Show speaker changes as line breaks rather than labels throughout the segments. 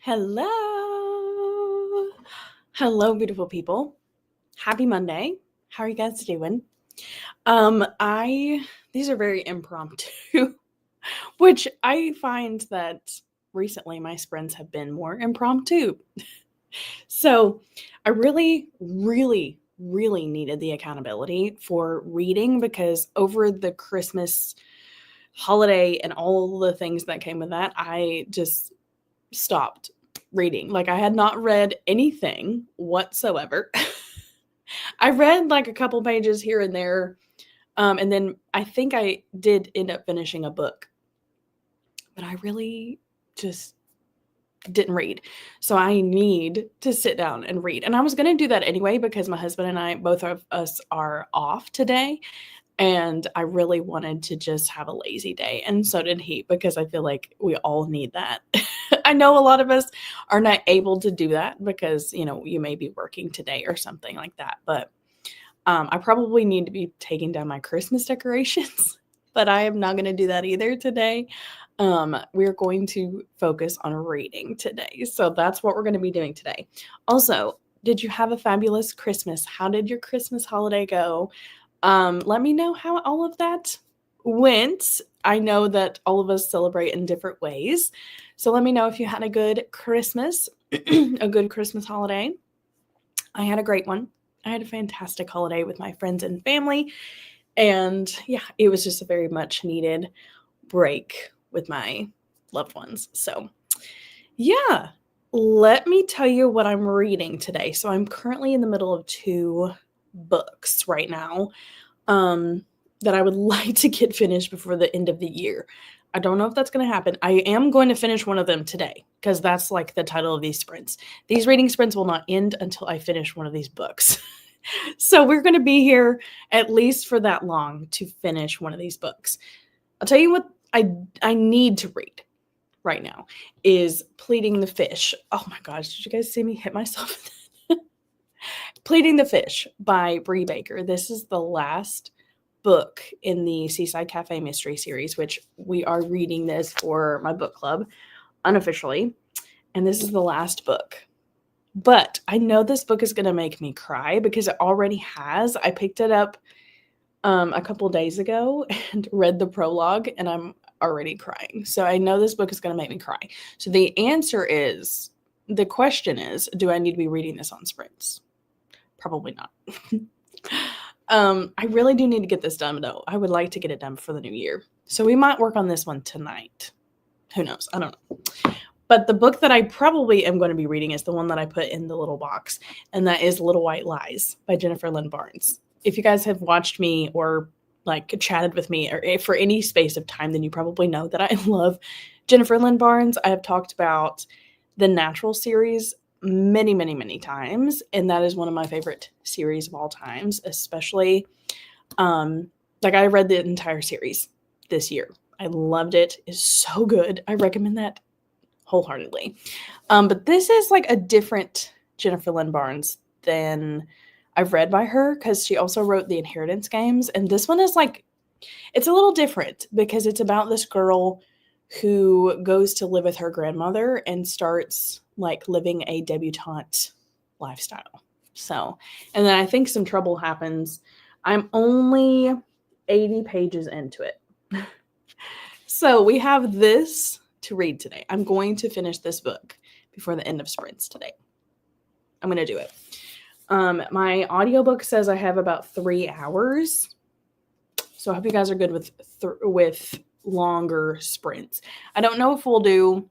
Hello. Hello, beautiful people. Happy Monday. How are you guys doing? I these are very impromptu, which I find that recently my sprints have been more impromptu. So, I really needed the accountability for reading because over the Christmas holiday and all the things that came with that, I just stopped reading. Like, I had not read anything whatsoever. I read like a couple pages here and there. And then I think I did end up finishing a book, but I really just didn't read. So I need to sit down and read. And I was going to do that anyway because my husband and I, both of us, are off today. And I really wanted to just have a lazy day. And so did he, because I feel like we all need that. I know a lot of us are not able to do that because, you may be working today or something like that. But I probably need to be taking down my Christmas decorations, but I am not going to do that either today. We're going to focus on reading today. So that's what we're going to be doing today. Also, did you have a fabulous Christmas? How did your Christmas holiday go? Let me know how all of that went. I know that all of us celebrate in different ways. So let me know if you had a good Christmas, a good Christmas holiday. I had a great one. I had a fantastic holiday with my friends and family. And yeah, it was just a very much needed break with my loved ones. So yeah, let me tell you what I'm reading today. So I'm currently in the middle of 2 books right now that I would like to get finished before the end of the year. I don't know if that's going to happen. I am going to finish one of them today because that's like the title of these sprints. These reading sprints will not end until I finish one of these books. So we're going to be here at least for that long to finish one of these books. I'll tell you what I need to read right now is Pleading the Fish. Oh my gosh, did you guys see me hit myself? Pleading the Fish by Bree Baker. This is the last book in the Seaside Cafe Mystery series, which we are reading this for my book club unofficially. And this is the last book. But I know this book is going to make me cry because it already has. I picked it up a couple days ago and read the prologue, and I'm already crying. So I know this book is going to make me cry. So the question is, do I need to be reading this on sprints? Probably not. I really do need to get this done, though. I would like to get it done for the new year. So we might work on this one tonight. Who knows? I don't know. But the book that I probably am going to be reading is the one that I put in the little box, and that is Little White Lies by Jennifer Lynn Barnes. If you guys have watched me or like chatted with me or for any space of time, then you probably know that I love Jennifer Lynn Barnes. I have talked about the Natural series many times, and that is one of my favorite series of all times, especially like I read the entire series this year. I loved it. It's so good. I recommend that wholeheartedly. But this is like a different Jennifer Lynn Barnes than I've read by her because she also wrote the Inheritance Games, and this one is like, it's a little different because it's about this girl who goes to live with her grandmother and starts like living a debutante lifestyle. So, and then I think some trouble happens. I'm only 80 pages into it. So we have this to read today. I'm going to finish this book before the end of sprints today. I'm going to do it. My audiobook says I have about 3 hours. So I hope you guys are good with longer sprints. I don't know if we'll do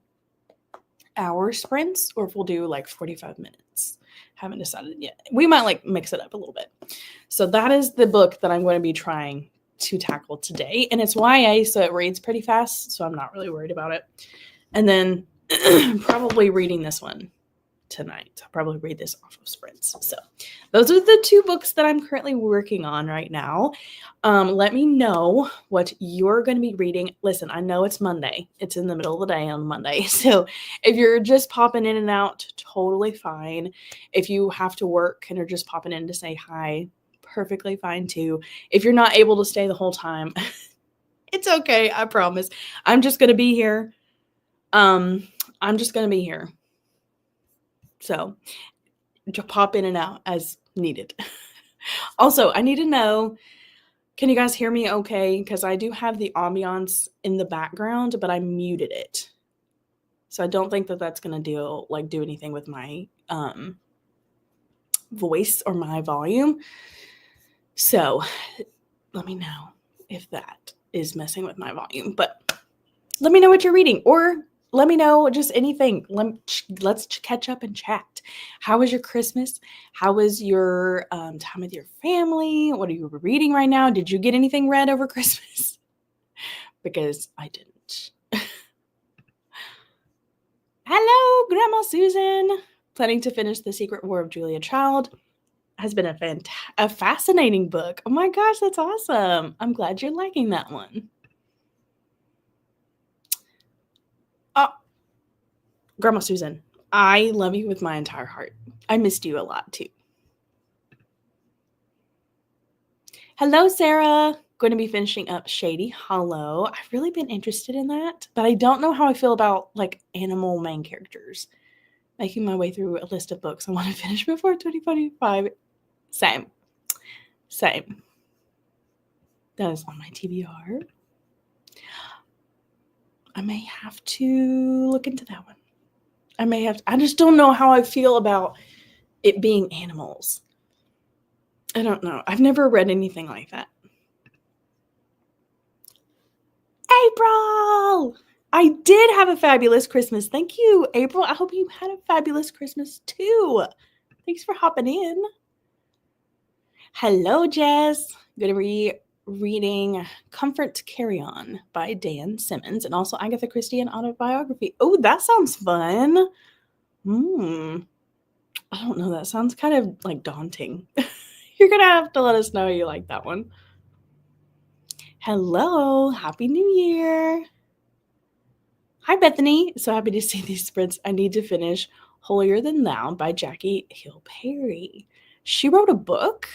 hour sprints or if we'll do like 45 minutes. Haven't decided yet. We might like mix it up a little bit. So that is the book that I'm going to be trying to tackle today. And it's YA, so it reads pretty fast. So I'm not really worried about it. And then probably reading this one tonight. I'll probably read this off of sprints. So those are the 2 books that I'm currently working on right now. Let me know what you're going to be reading. Listen, I know it's Monday. It's in the middle of the day on Monday. So if you're just popping in and out, totally fine. If you have to work and are just popping in to say hi, perfectly fine too. If you're not able to stay the whole time, it's okay. I promise. I'm just going to be here. I'm just going to be here. So pop in and out as needed. Also, I need to know, can you guys hear me okay? Because I do have the ambiance in the background, but I muted it. So I don't think that that's going to do anything with my voice or my volume. So let me know if that is messing with my volume. But let me know what you're reading, or let me know just anything. Let's catch up and chat. How was your Christmas? How was your time with your family? What are you reading right now? Did you get anything read over Christmas? Because I didn't. Hello, Grandma Susan. Planning to finish The Secret War of Julia Child. Has been a fascinating book. Oh my gosh, that's awesome. I'm glad you're liking that one. Grandma Susan, I love you with my entire heart. I missed you a lot too. Hello, Sarah. Going to be finishing up Shady Hollow. I've really been interested in that, but I don't know how I feel about like animal main characters. Making my way through a list of books I want to finish before 2025. Same. That is on my TBR. I may have to look into that one. I just don't know how I feel about it being animals. I don't know. I've never read anything like that. April! I did have a fabulous Christmas. Thank you, April. I hope you had a fabulous Christmas too. Thanks for hopping in. Hello, Jess. Going to be reading Comfort to Carry On by Dan Simmons and also Agatha Christie, an autobiography. Oh, that sounds fun. I don't know. That sounds kind of like daunting. You're going to have to let us know you like that one. Hello. Happy New Year. Hi, Bethany. So happy to see these sprints. I need to finish Holier Than Thou by Jackie Hill Perry. She wrote a book?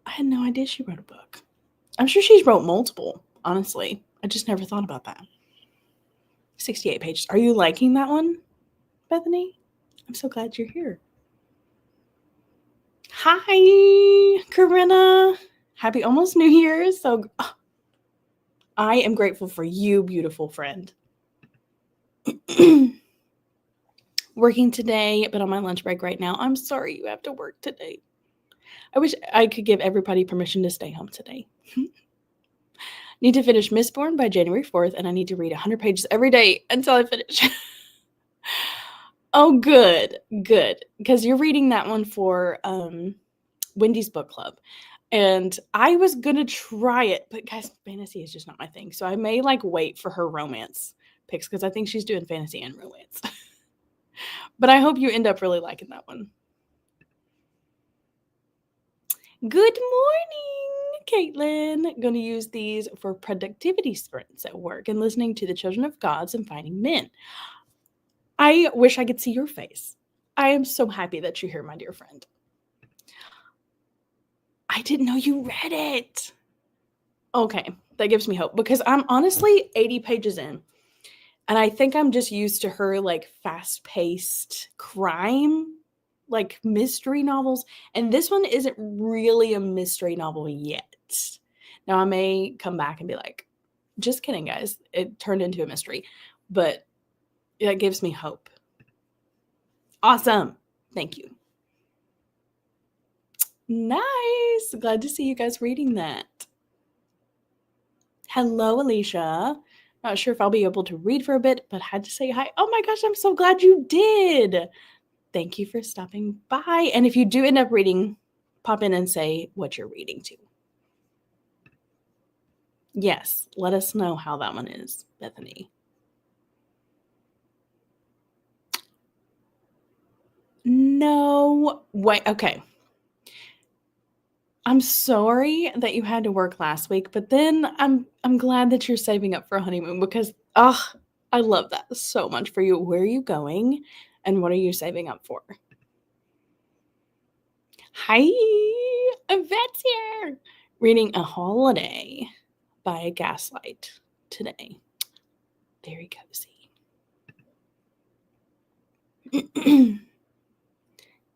I had no idea she wrote a book. I'm sure she's wrote multiple, honestly. I just never thought about that. 68 pages. Are you liking that one, Bethany? I'm so glad you're here. Hi, Corinna. Happy almost New Year. I am grateful for you, beautiful friend. Working today, but on my lunch break right now. I'm sorry you have to work today. I wish I could give everybody permission to stay home today. Need to finish Mistborn by January 4th, and I need to read 100 pages every day until I finish. Oh, good. Because you're reading that one for Wendy's book club. And I was going to try it, but guys, fantasy is just not my thing. So I may wait for her romance picks because I think she's doing fantasy and romance. But I hope you end up really liking that one. Good morning, Caitlin. Going to use these for productivity sprints at work and listening to the Children of Gods and Finding Men. I wish I could see your face. I am so happy that you're here, my dear friend. I didn't know you read it. Okay, that gives me hope because I'm honestly 80 pages in. And I think I'm just used to her fast-paced crime, mystery novels. And this one isn't really a mystery novel yet. Now I may come back and be like, just kidding, guys. It turned into a mystery. But that gives me hope. Awesome. Thank you. Nice. Glad to see you guys reading that. Hello, Alicia. Not sure if I'll be able to read for a bit, but had to say hi. Oh my gosh, I'm so glad you did. Thank you for stopping by. And if you do end up reading, pop in and say what you're reading to. Yes, let us know how that one is, Bethany. No, wait, okay. I'm sorry that you had to work last week, but then I'm glad that you're saving up for a honeymoon because I love that so much for you. Where are you going and what are you saving up for? Hi, Yvette's here. Reading A Holiday by Gaslight today. Very cozy.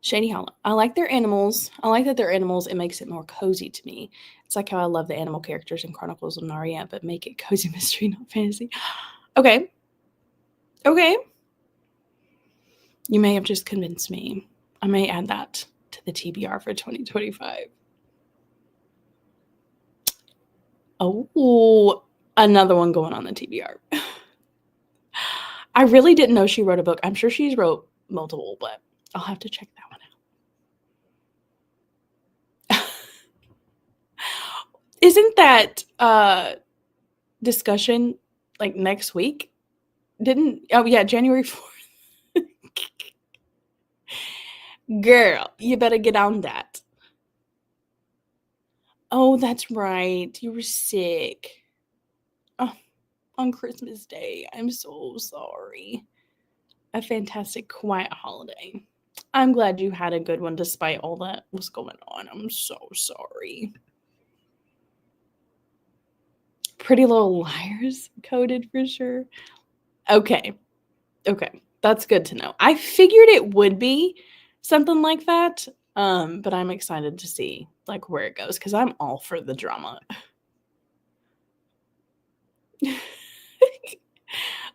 Shady Hollow. I like their animals. I like that they're animals. It makes it more cozy to me. It's like how I love the animal characters in Chronicles of Narnia, but make it cozy mystery, not fantasy. Okay. Okay. You may have just convinced me. I may add that to the TBR for 2025. Oh, another one going on the TBR. I really didn't know she wrote a book. I'm sure she's wrote multiple, but I'll have to check that one out. Isn't that discussion like next week? January 4th. Girl, you better get on that. Oh, that's right. You were sick. Oh, on Christmas Day. I'm so sorry. A fantastic, quiet holiday. I'm glad you had a good one despite all that was going on. I'm so sorry. Pretty Little Liars coded for sure. Okay. That's good to know. I figured it would be something like that. But I'm excited to see like where it goes because I'm all for the drama.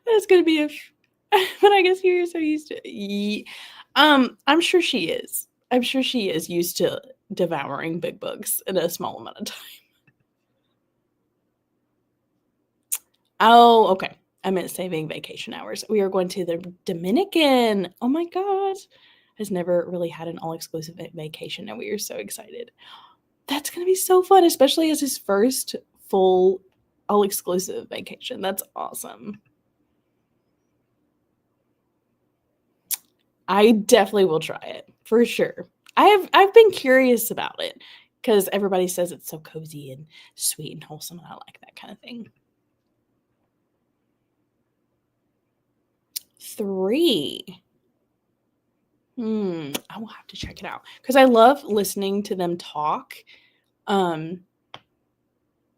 That's gonna be but I guess you're so used to I'm sure she is. I'm sure she is used to devouring big books in a small amount of time. Oh, okay. I meant saving vacation hours. We are going to the Dominican. Oh my gosh. Has never really had an all-exclusive vacation, and we are so excited. That's gonna be so fun, especially as his first full all-exclusive vacation. That's awesome. I definitely will try it for sure. I've been curious about it because everybody says it's so cozy and sweet and wholesome, and I like that kind of thing. 3. I will have to check it out because I love listening to them talk. Um,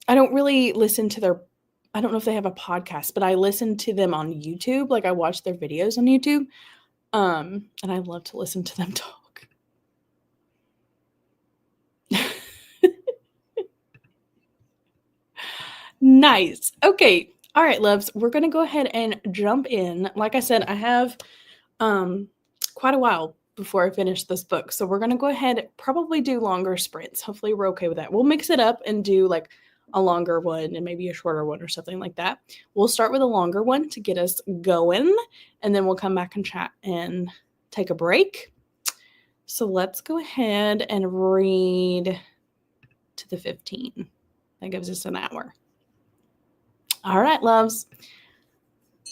I don't really listen to their I don't know if they have a podcast, but I listen to them on YouTube. Like I watch their videos on YouTube. And I love to listen to them talk. Nice. Okay. All right, loves. We're gonna go ahead and jump in. Like I said, I have quite a while before I finish this book. So we're gonna go ahead, probably do longer sprints. Hopefully we're okay with that. We'll mix it up and do like a longer one and maybe a shorter one or something like that. We'll start with a longer one to get us going, and then we'll come back and chat and take a break. So let's go ahead and read to the 15. That gives us an hour. All right, loves.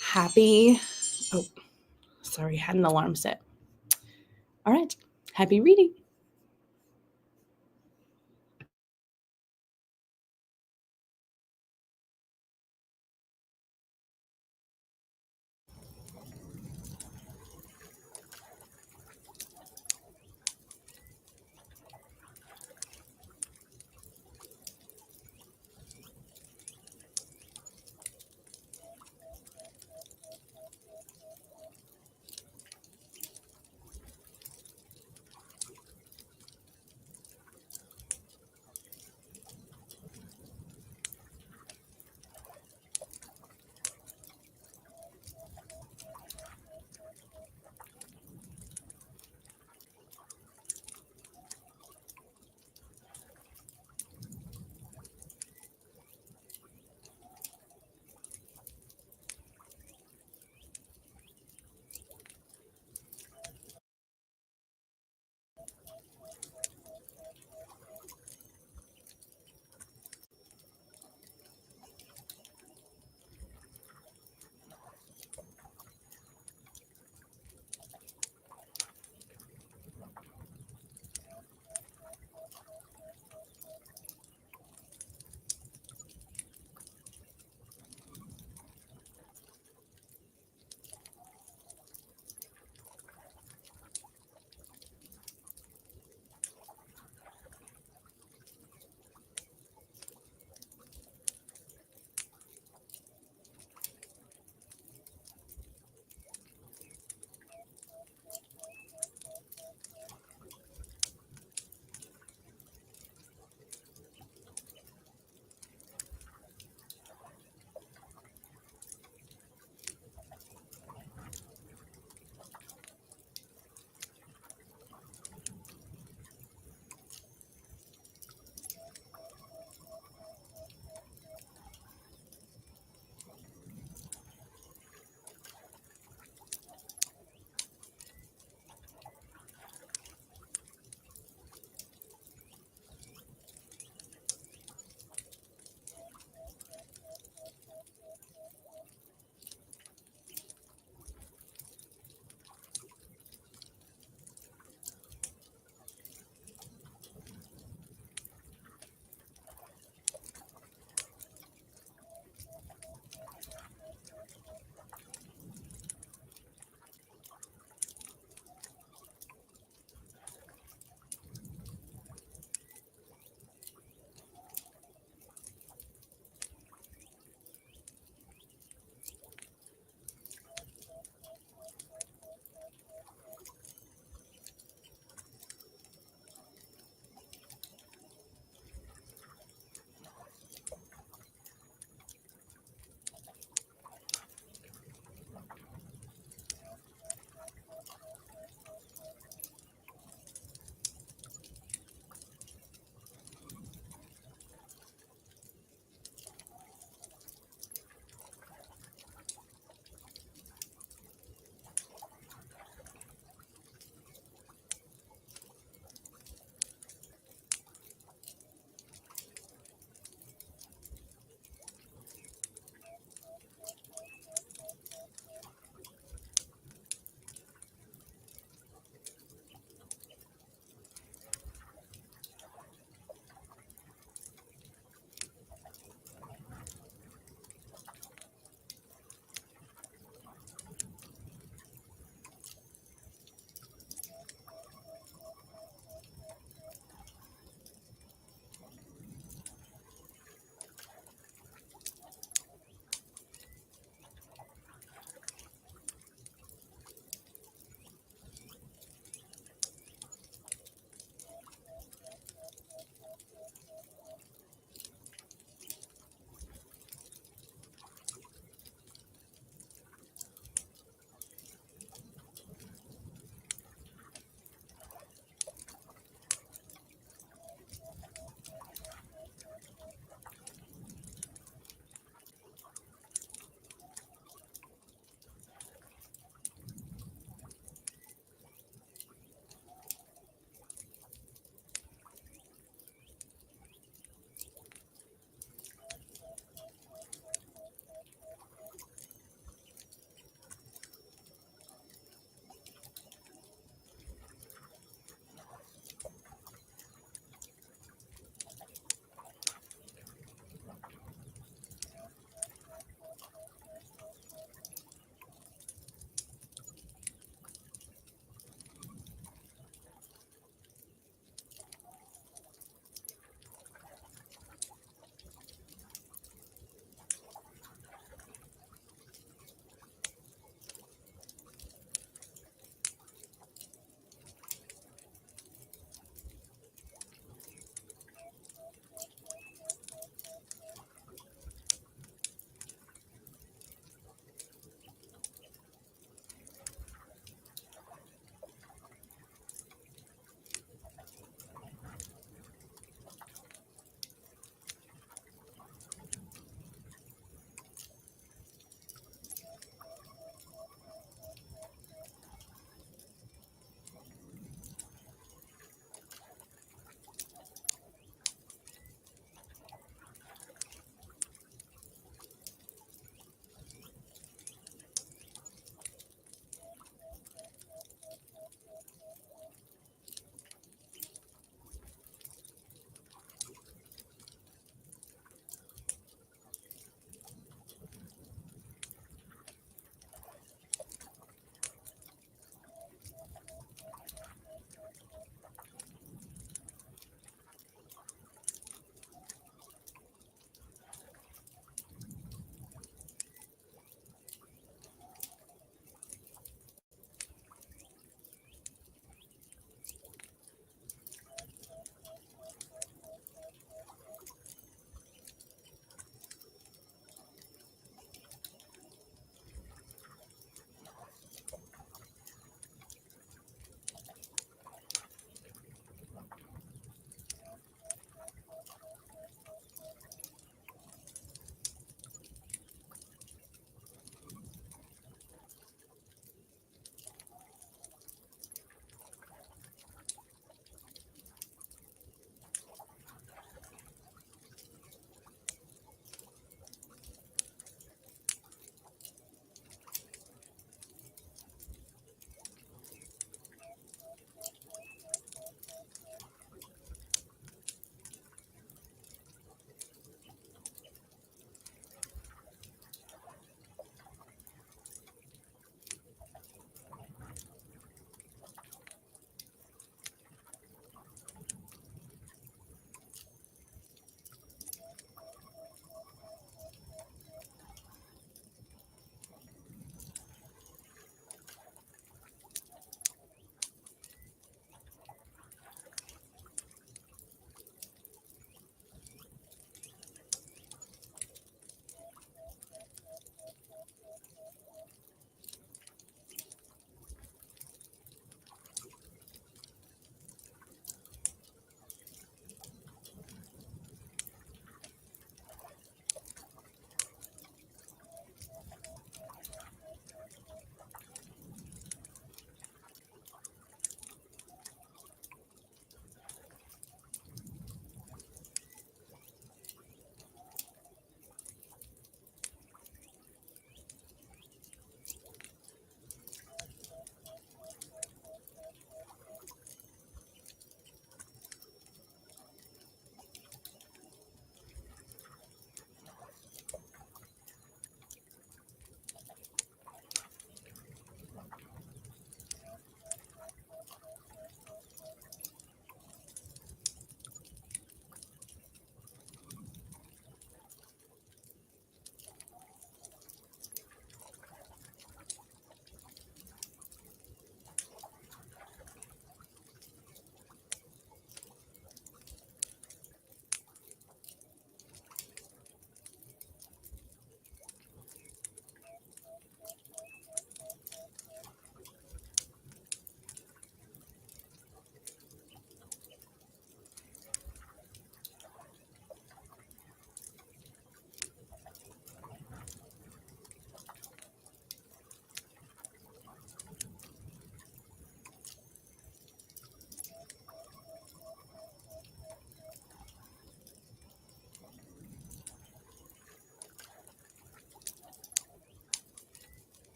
Happy. Oh, sorry, had an alarm set. All right. Happy reading.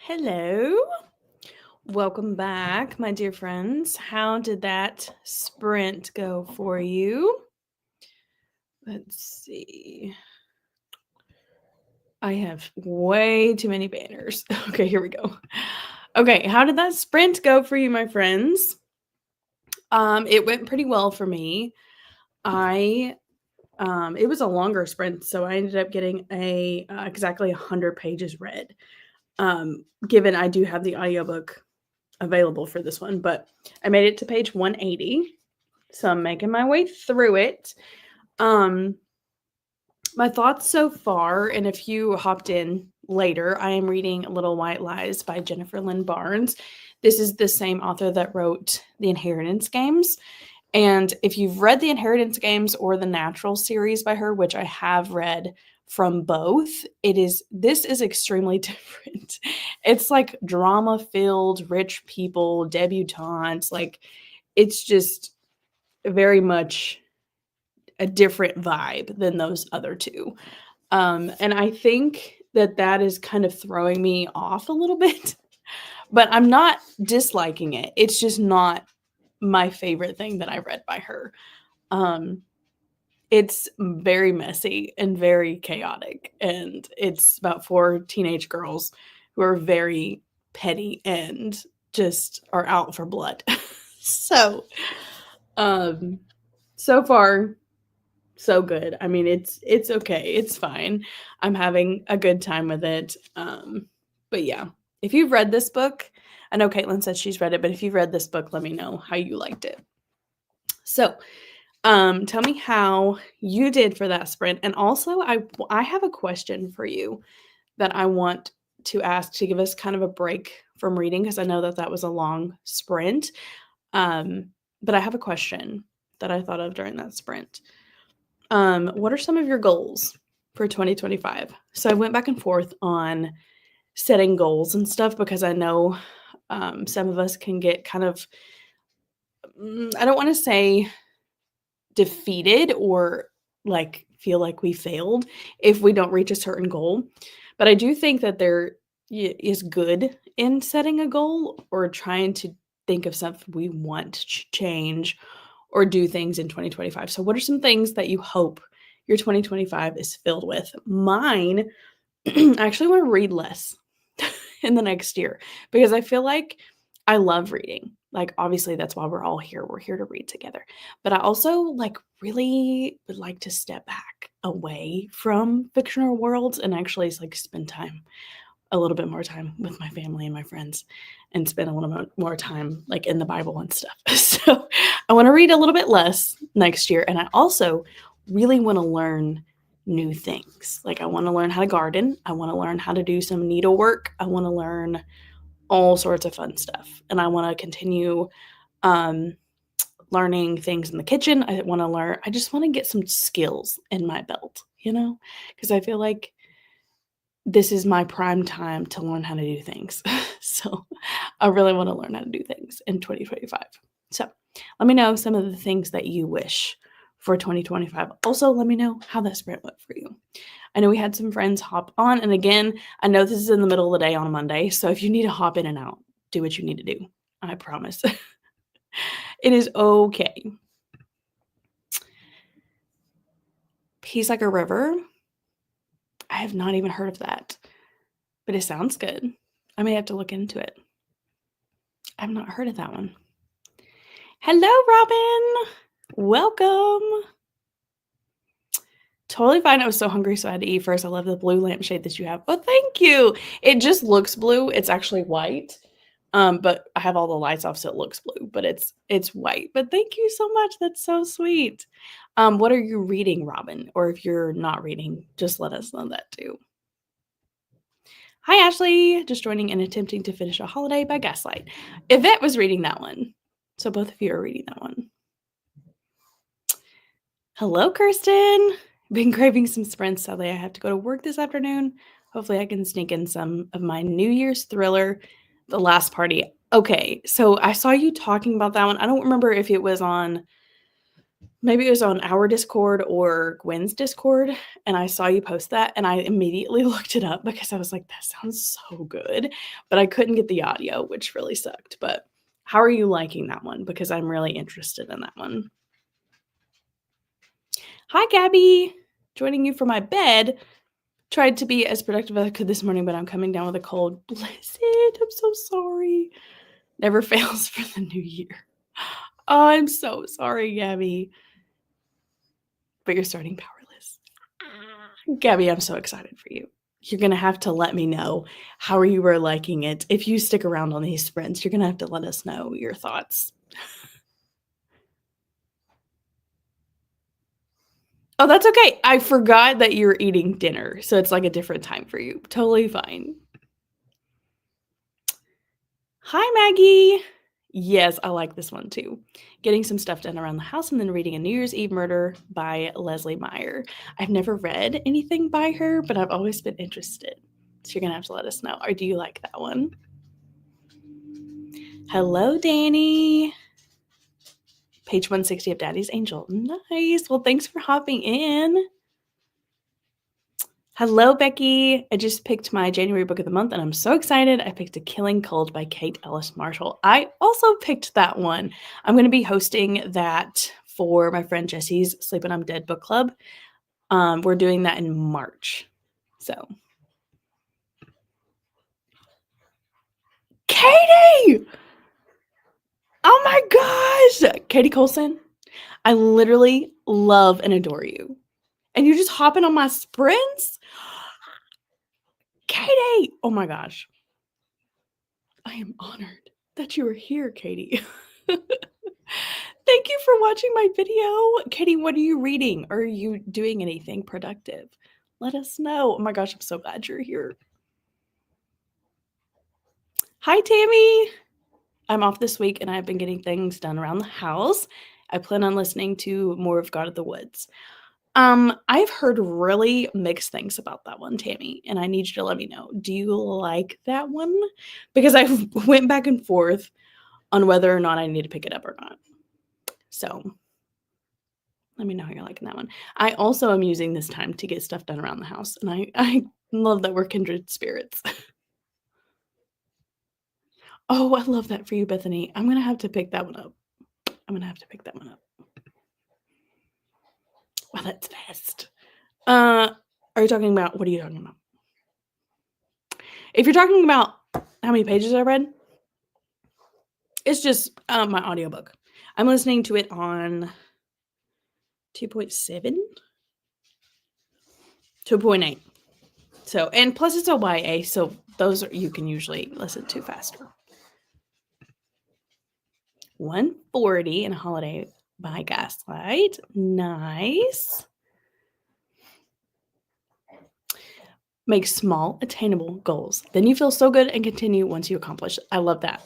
Hello. Welcome back, my dear friends. How did that sprint go for you? Let's see. I have way too many banners. Okay, here we go. Okay, how did that sprint go for you, my friends? It went pretty well for me. It was a longer sprint, so I ended up getting exactly 100 pages read. Given I do have the audiobook available for this one, but I made it to page 180. So I'm making my way through it. My thoughts so far, and if you hopped in later, I am reading Little White Lies by Jennifer Lynn Barnes. This is the same author that wrote The Inheritance Games. And if you've read The Inheritance Games or the Natural series by her, which I have read from both, this is extremely different. It's like drama filled, rich people, debutantes. Like it's just very much a different vibe than those other two. And I think that is kind of throwing me off a little bit, but I'm not disliking it. It's just not my favorite thing that I read by her. It's very messy and very chaotic, and it's about 4 teenage girls who are very petty and just are out for blood. So, so far so good. I mean, it's okay. It's fine. I'm having a good time with it. But yeah, if you've read this book, I know Caitlin said she's read it, but if you've read this book, let me know how you liked it. So, tell me how you did for that sprint. And also, I have a question for you that I want to ask to give us kind of a break from reading, because I know that was a long sprint. But I have a question that I thought of during that sprint. What are some of your goals for 2025? So I went back and forth on setting goals and stuff, because I know some of us can get kind of, I don't want to say defeated or like feel like we failed if we don't reach a certain goal. But I do think that there is good in setting a goal or trying to think of something we want to change or do things in 2025. So what are some things that you hope your 2025 is filled with? Mine, I actually want to read less in the next year, because I feel like I love reading. Like, obviously, that's why we're all here. We're here to read together. But I also like really would like to step back away from fictional worlds and actually like spend a little bit more time with my family and my friends, and spend a little more time like in the Bible and stuff. So I want to read a little bit less next year. And I also really want to learn new things. Like I want to learn how to garden. I want to learn how to do some needlework. I want to learn all sorts of fun stuff. And I want to continue learning things in the kitchen. I just want to get some skills in my belt, because I feel like this is my prime time to learn how to do things. So I really want to learn how to do things in 2025. So let me know some of the things that you wish for 2025. Also, let me know how that sprint went for you. I know we had some friends hop on. And again, I know this is in the middle of the day on a Monday. So if you need to hop in and out, do what you need to do. I promise. It is okay. Peace Like a River. I have not even heard of that, but it sounds good. I may have to look into it. I've not heard of that one. Hello, Robin. Welcome. Totally fine. I was so hungry, so I had to eat first. I love the blue lampshade that you have. Oh, thank you. It just looks blue. It's actually white. But I have all the lights off, so it looks blue, but it's white. But thank you so much. That's so sweet. What are you reading, Robin? Or if you're not reading, just let us know that too. Hi, Ashley. Just joining and attempting to finish a holiday by Gaslight. Yvette was reading that one. So both of you are reading that one. Hello, Kirsten. Been craving some sprints. Sadly, I have to go to work this afternoon. Hopefully I can sneak in some of my New Year's thriller, The Last Party. Okay, so I saw you talking about that one. I don't remember if it was on maybe it was on our Discord or Gwen's Discord, and I saw you post that, and I immediately looked it up because I was like, that sounds so good, but I couldn't get the audio, which really sucked. But how are you liking that one? Because I'm really interested in that one. Hi, Gabby. Joining you from my bed. Tried to be as productive as I could this morning, but I'm coming down with a cold. Blessed, I'm so sorry. Never fails for the new year. Oh, I'm so sorry, Gabby. But you're starting powerless. Gabby, I'm so excited for you. You're going to have to let me know how you were liking it. If you stick around on these sprints, you're going to have to let us know your thoughts. Oh, that's okay. I forgot that you're eating dinner, so it's like a different time for you. Totally fine. Hi, Maggie. Yes, I like this one too. Getting some stuff done around the house and then reading A New Year's Eve Murder by Leslie Meyer. I've never read anything by her, but I've always been interested. So you're going to have to let us know. Or do you like that one? Hello, Danny. Page 160 of Daddy's Angel. Nice. Well, thanks for hopping in. Hello, Becky. I just picked my January book of the month, and I'm so excited. I picked A Killing Cold by Kate Ellis Marshall. I also picked that one. I'm going to be hosting that for my friend Jesse's Sleeping I'm Dead book club. We're doing that in March. So, Katie! Oh my gosh! Katie Colson, I literally love and adore you. And you're just hopping on my sprints? Katie! Oh my gosh. I am honored that you are here, Katie. Thank you for watching my video. Katie, what are you reading? Are you doing anything productive? Let us know. Oh my gosh, I'm so glad you're here. Hi, Tammy. I'm off this week and I've been getting things done around the house. I plan on listening to more of God of the Woods. I've heard really mixed things about that one, Tammy, and I need you to let me know. Do you like that one? Because I went back and forth on whether or not I need to pick it up or not. So let me know how you're liking that one. I also am using this time to get stuff done around the house, and I love that we're kindred spirits. Oh, I love that for you, Bethany. I'm going to have to pick that one up. Wow, that's fast. Are you talking about, what are you talking about? If you're talking about how many pages I read, it's just my audiobook. I'm listening to it on 2.7, 2.8. So, and plus it's a YA, so those are, you can usually listen to faster. 140 in a Holiday by Gaslight. Nice. Make small, attainable goals. Then you feel so good and continue once you accomplish. I love that.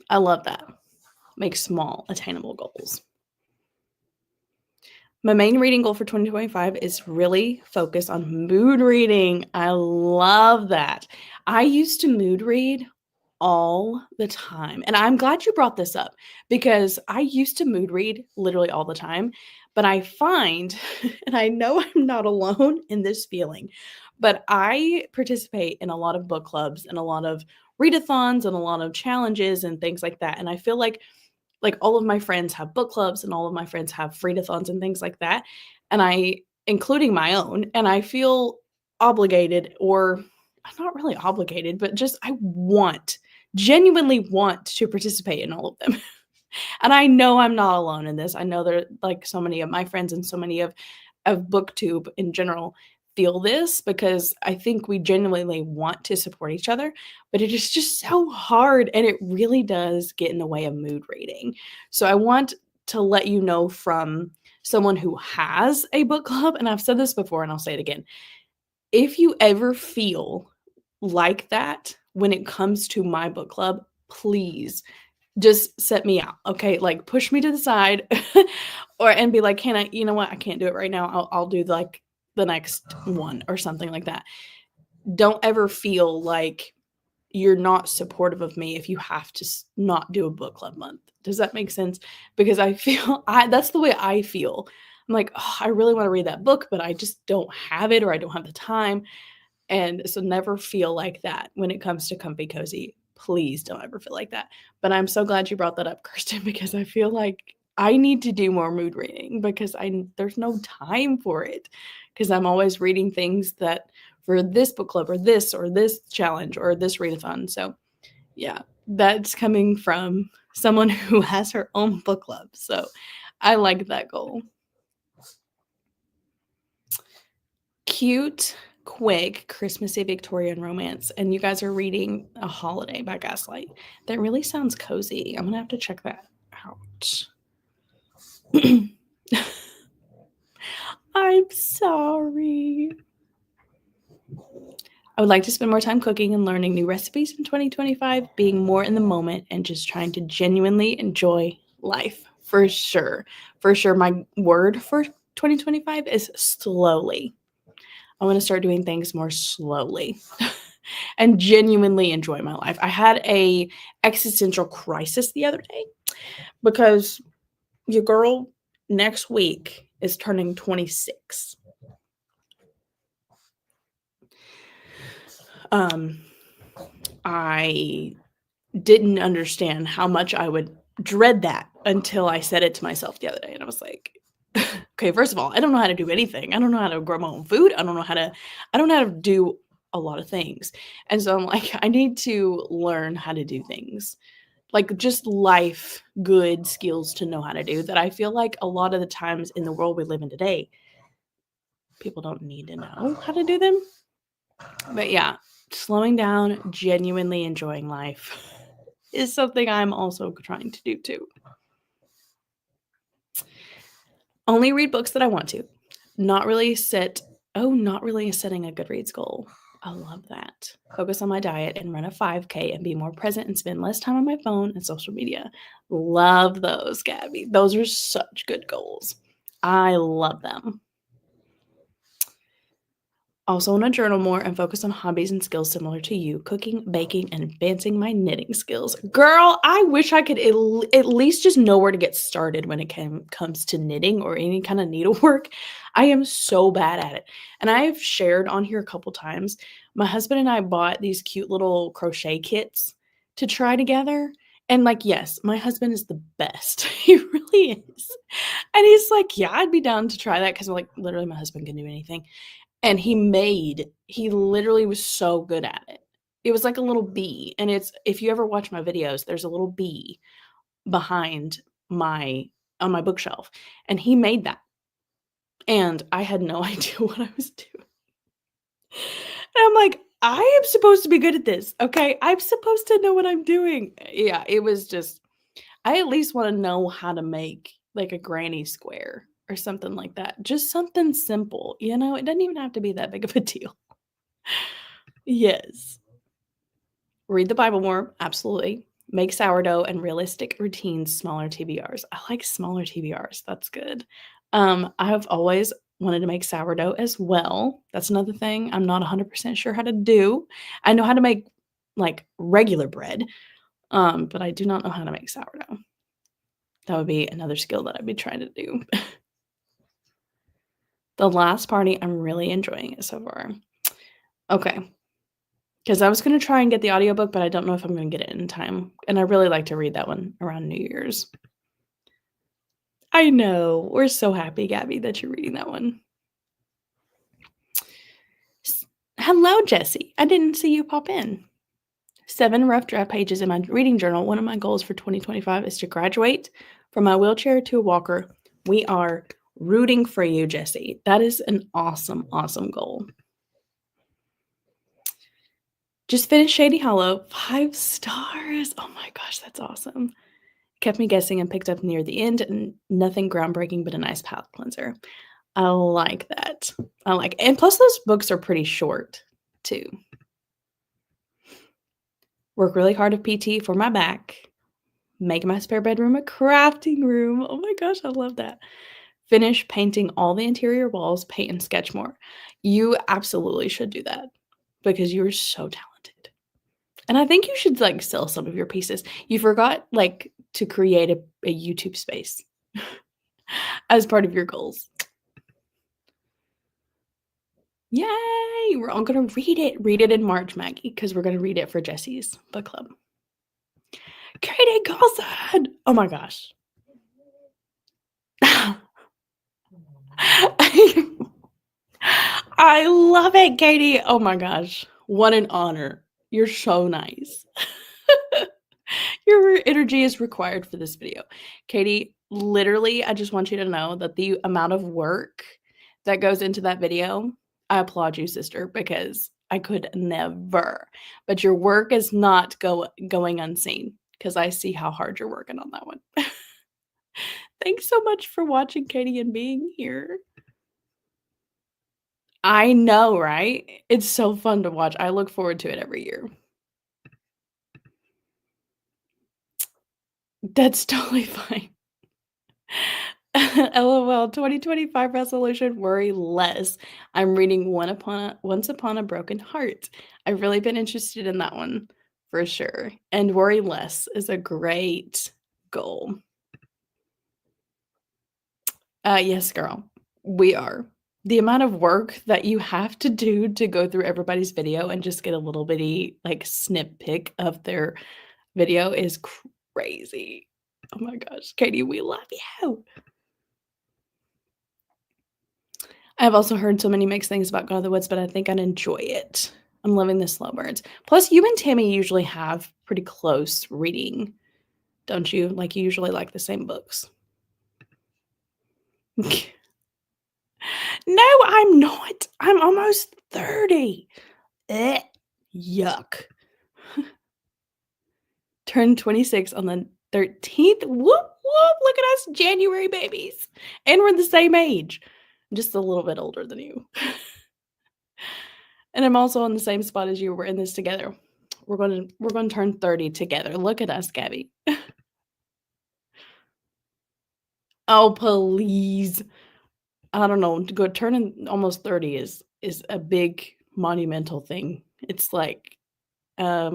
I love that. Make small, attainable goals. My main reading goal for 2025 is really focus on mood reading. I love that. I used to mood read all the time. And I'm glad you brought this up because I used to mood read literally all the time. But I find, and I know I'm not alone in this feeling, but I participate in a lot of book clubs and a lot of readathons and a lot of challenges and things like that. And I feel like all of my friends have book clubs and all of my friends have readathons and things like that. And I, including my own, and I feel obligated, or I'm not really obligated, but just I genuinely want to participate in all of them. And I know I'm not alone in this. I know there, like, so many of my friends and so many of BookTube in general feel this, because I think we genuinely want to support each other, but it is just so hard, and it really does get in the way of mood reading. So I want to let you know from someone who has a book club, and I've said this before and I'll say it again. If you ever feel like that when it comes to my book club, please just set me out. Okay. Like, push me to the side and be like, you know what? I can't do it right now. I'll do like the next one or something like that. Don't ever feel like you're not supportive of me if you have to not do a book club month. Does that make sense? Because I feel that's the way I feel. I'm like, oh, I really want to read that book, but I just don't have it, or I don't have the time. And so never feel like that when it comes to comfy cozy. Please don't ever feel like that. But I'm so glad you brought that up, Kirsten, because I feel like I need to do more mood reading because there's no time for it, because I'm always reading things that for this book club or this challenge or this readathon. So yeah, that's coming from someone who has her own book club. So I like that goal. Cute, quick, Christmassy Victorian romance. And you guys are reading A Holiday by Gaslight. That really sounds cozy. I'm going to have to check that out. I'm sorry. I would like to spend more time cooking and learning new recipes in 2025, being more in the moment and just trying to genuinely enjoy life. For sure. For sure. My word for 2025 is slowly. I want to start doing things more slowly and genuinely enjoy my life. I had a existential crisis the other day because your girl next week is turning 26. I didn't understand how much I would dread that until I said it to myself the other day. And I was like, okay, first of all, I don't know how to do anything. I don't know how to grow my own food. I don't know how to do a lot of things. And so I'm like, I need to learn how to do things, like just life good skills to know how to do that. I feel like a lot of the times in the world we live in today, people don't need to know how to do them. But yeah, slowing down, genuinely enjoying life is something I'm also trying to do too. Only read books that I want to. Not really setting a Goodreads goal. I love that. Focus on my diet and run a 5K and be more present and spend less time on my phone and social media. Love those, Gabby. Those are such good goals. I love them. Also want to journal more and focus on hobbies and skills similar to you, cooking, baking, and advancing my knitting skills. Girl, I wish I could at least just know where to get started when it comes to knitting or any kind of needlework. I am so bad at it. And I've shared on here a couple times, my husband and I bought these cute little crochet kits to try together. And like, yes, my husband is the best. He really is. And he's like, yeah, I'd be down to try that because like literally my husband can do anything. And he literally was so good at it. It was like a little bee. And if you ever watch my videos, there's a little bee behind on my bookshelf. And he made that. And I had no idea what I was doing. And I'm like, I am supposed to be good at this. Okay. I'm supposed to know what I'm doing. Yeah. It was just, I at least want to know how to make like a granny square or something like that. Just something simple, it doesn't even have to be that big of a deal. Yes. Read the Bible more, absolutely. Make sourdough and realistic routines smaller TBRs. I like smaller TBRs. That's good. I have always wanted to make sourdough as well. That's another thing I'm not 100% sure how to do. I know how to make like regular bread, but I do not know how to make sourdough. That would be another skill that I'd be trying to do. The Last Party, I'm really enjoying it so far. Okay. Because I was going to try and get the audiobook, but I don't know if I'm going to get it in time. And I really like to read that one around New Year's. I know. We're so happy, Gabby, that you're reading that one. Hello, Jessie. I didn't see you pop in. 7 rough draft pages in my reading journal. One of my goals for 2025 is to graduate from my wheelchair to a walker. We are rooting for you, Jessie. That is an awesome, awesome goal. Just finished Shady Hollow. 5 stars. Oh my gosh, that's awesome. Kept me guessing and picked up near the end. And nothing groundbreaking, but a nice palate cleanser. I like that. And plus those books are pretty short too. Work really hard at PT for my back. Make my spare bedroom a crafting room. Oh my gosh, I love that. Finish painting all the interior walls, paint and sketch more. You absolutely should do that because you're so talented. And I think you should, like, sell some of your pieces. You forgot, like, to create a YouTube space as part of your goals. Yay! We're all gonna read it. Read it in March, Maggie, because we're gonna read it for Jesse's book club. Katie Carlson! Oh my gosh. I love it, Katie. Oh my gosh. What an honor. You're so nice. Your energy is required for this video. Katie, literally, I just want you to know that the amount of work that goes into that video, I applaud you, sister, because I could never. But your work is not going unseen because I see how hard you're working on that one. Thanks so much for watching, Katie, and being here. I know, right? It's so fun to watch. I look forward to it every year. That's totally fine. LOL 2025 resolution, worry less. I'm reading Once Upon a Broken Heart. I've really been interested in that one for sure. And worry less is a great goal. Yes, girl. We are. The amount of work that you have to do to go through everybody's video and just get a little bitty like snip pick of their video is crazy. Oh my gosh, Katie, we love you. I've also heard so many mixed things about God of the Woods, but I think I'd enjoy it. I'm loving the slow burns. Plus, you and Tammy usually have pretty close reading, don't you? Like, you usually like the same books. No, I'm not. I'm almost 30. Yuck. Turned 26 on the 13th. Whoop, whoop. Look at us, January babies. And we're the same age. I'm just a little bit older than you. And I'm also on the same spot as you. We're in this together. We're going to turn 30 together. Look at us, Gabby. Oh, please. I don't know. To go turning almost 30 is a big monumental thing. It's like I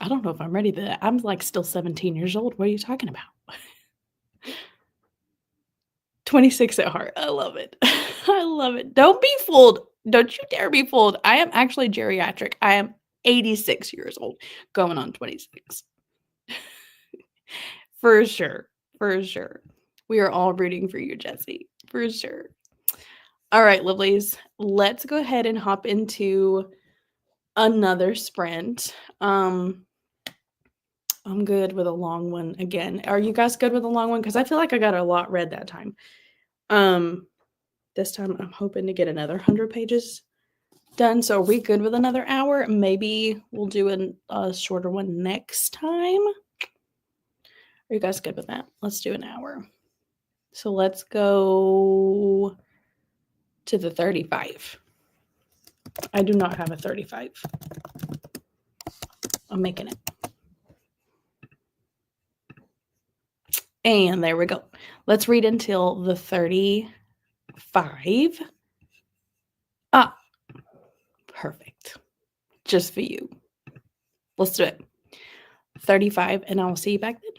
don't know if I'm ready for that. I'm like still 17 years old. What are you talking about? 26 at heart. I love it. I love it. Don't be fooled. Don't you dare be fooled. I am actually geriatric. I am 86 years old, going on 26. For sure. For sure. We are all rooting for you, Jesse. For sure. All right, lovelies. Let's go ahead and hop into another sprint. I'm good with a long one again. Are you guys good with a long one? Because I feel like I got a lot read that time. This time I'm hoping to get another 100 pages done. So are we good with another hour? Maybe we'll do a shorter one next time. Are you guys good with that? Let's do an hour. So let's go to the 35. I do not have a 35. I'm making it. And there we go. Let's read until the 35. Ah, perfect. Just for you. Let's do it. 35, and I'll see you back then.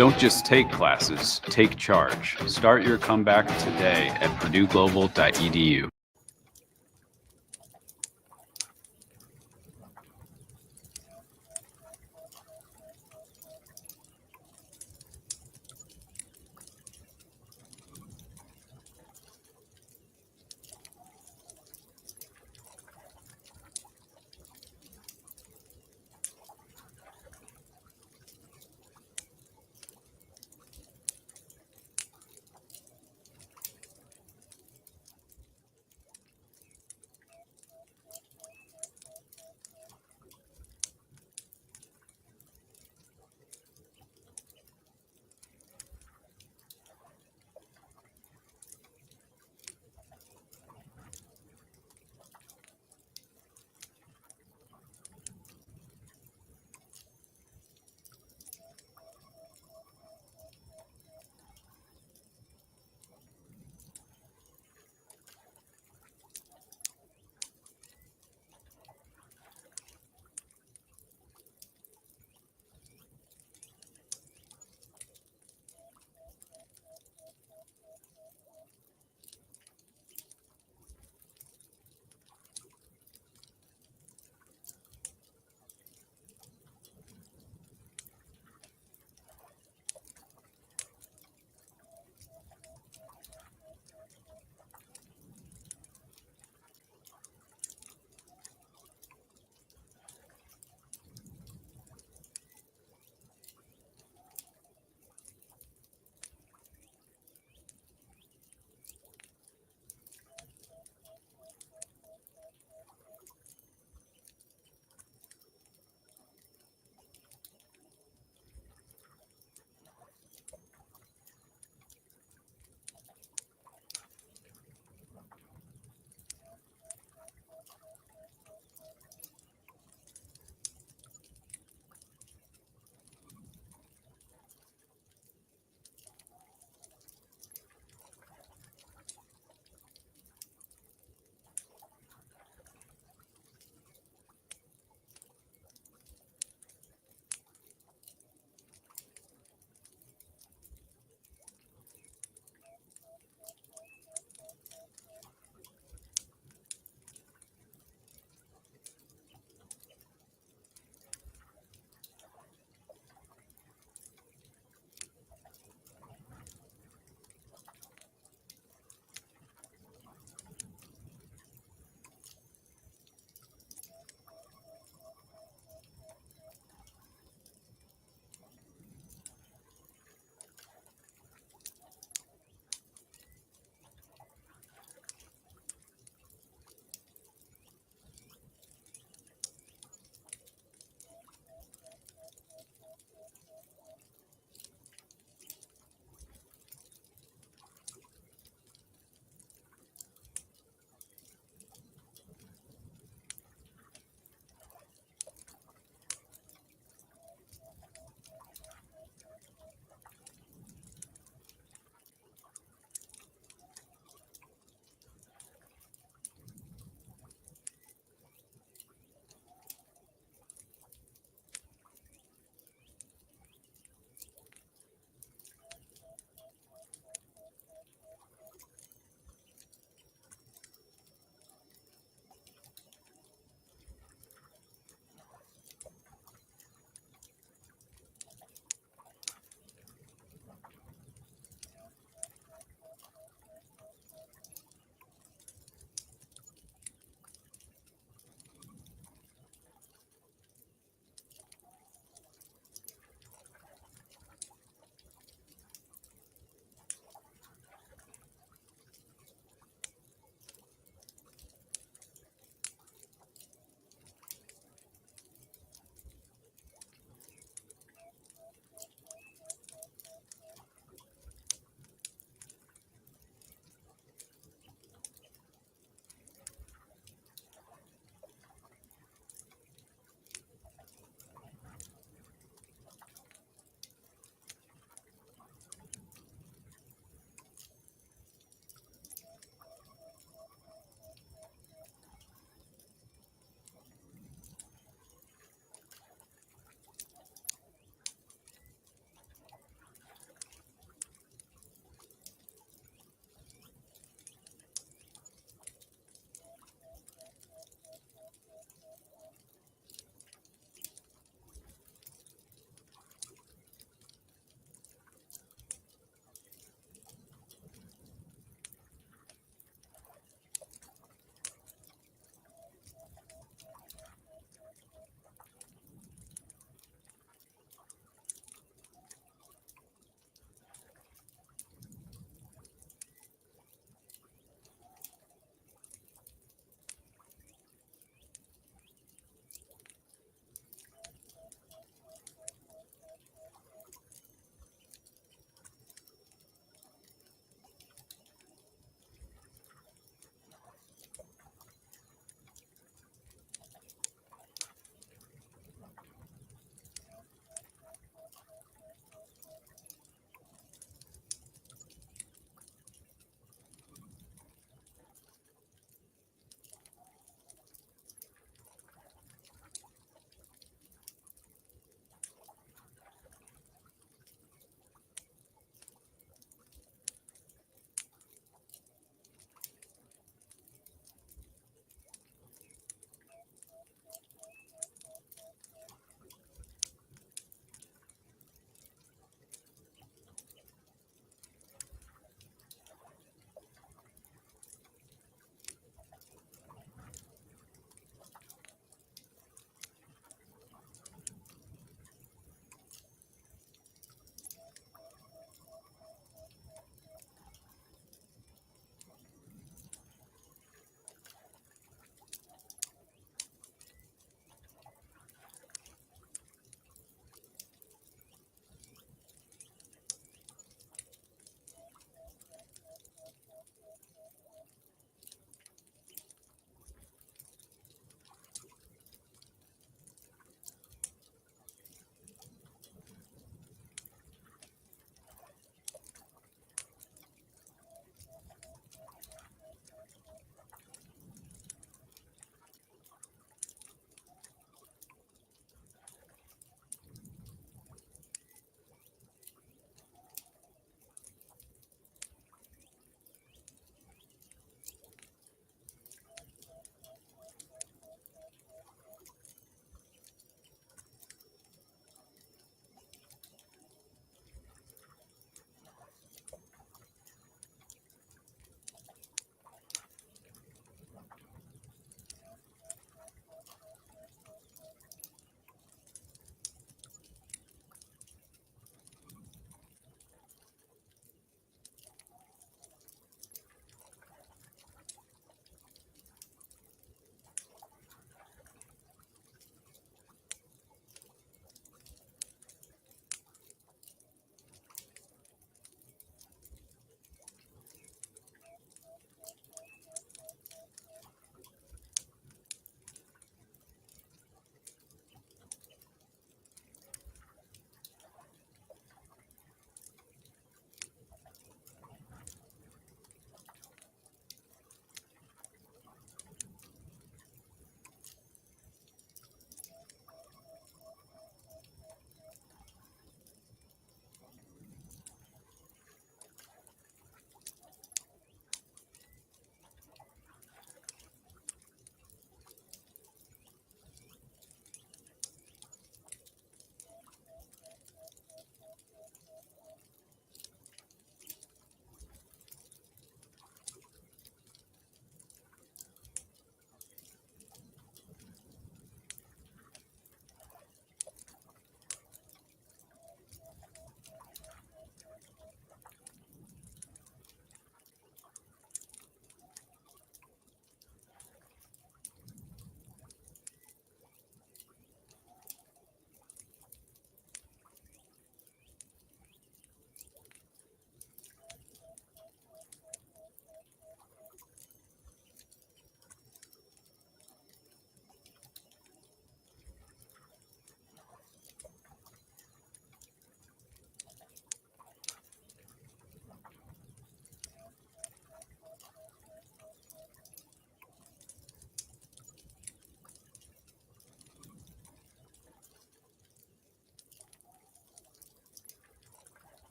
Don't just take classes, take charge. Start your comeback today at purdueglobal.edu.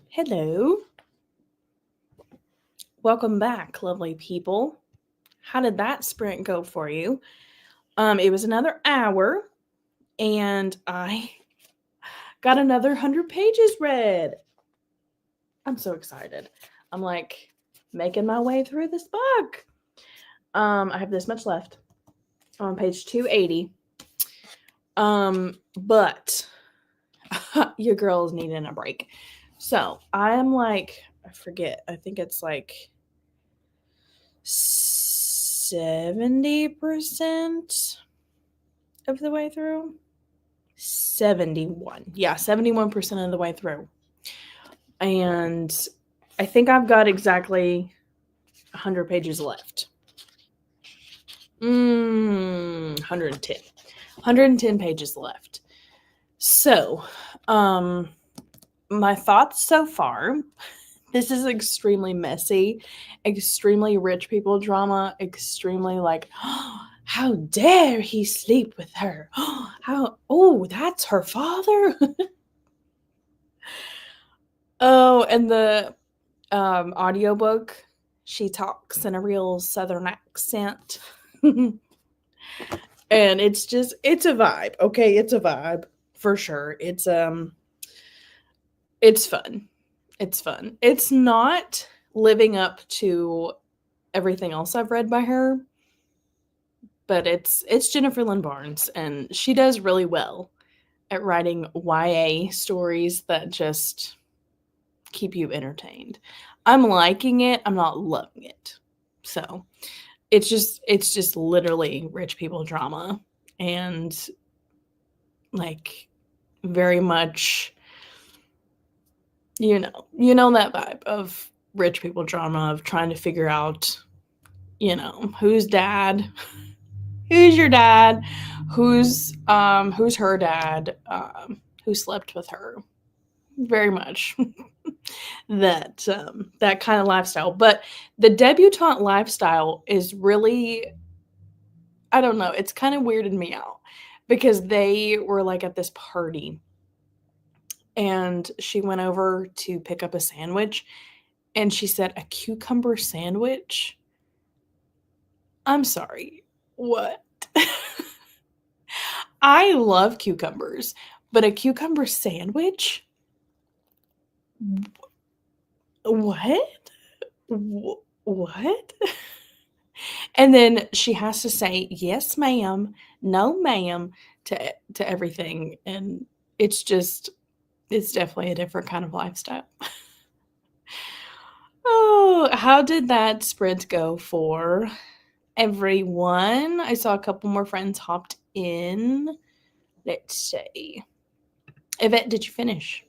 Hello. Welcome back, lovely people. How did that sprint go for you? It was another hour, and I got another 100 pages read. I'm so excited. I'm like making my way through this book. I have this much left. I'm on page 280. But your girl is needing a break. So I'm like, I forget. I think it's like 70% of the way through. 71. Yeah, 71% of the way through. And I think I've got exactly 100 pages left. 110. 110 pages left. So, my thoughts so far. This is extremely messy, extremely rich people drama, extremely like, oh, how dare he sleep with her? That's her father. Oh, and the audiobook, she talks in a real southern accent. And it's a vibe. Okay, it's a vibe for sure. It's fun. It's fun. It's not living up to everything else I've read by her, but it's Jennifer Lynn Barnes, and she does really well at writing YA stories that just keep you entertained. I'm liking it. I'm not loving it. So it's just literally rich people drama, and like very much, you know that vibe of rich people drama of trying to figure out, who's dad, who's your dad, who's her dad, who slept with her. Very much that kind of lifestyle. But the debutante lifestyle is really, I don't know, it's kind of weirded me out because they were like at this party and she went over to pick up a sandwich and she said, a cucumber sandwich? I'm sorry, what? I love cucumbers, but a cucumber sandwich? What? What? And then she has to say yes ma'am, no ma'am to everything, and it's definitely a different kind of lifestyle. Oh, how did that sprint go for everyone? I saw a couple more friends hopped in. Let's see. Yvette, did you finish?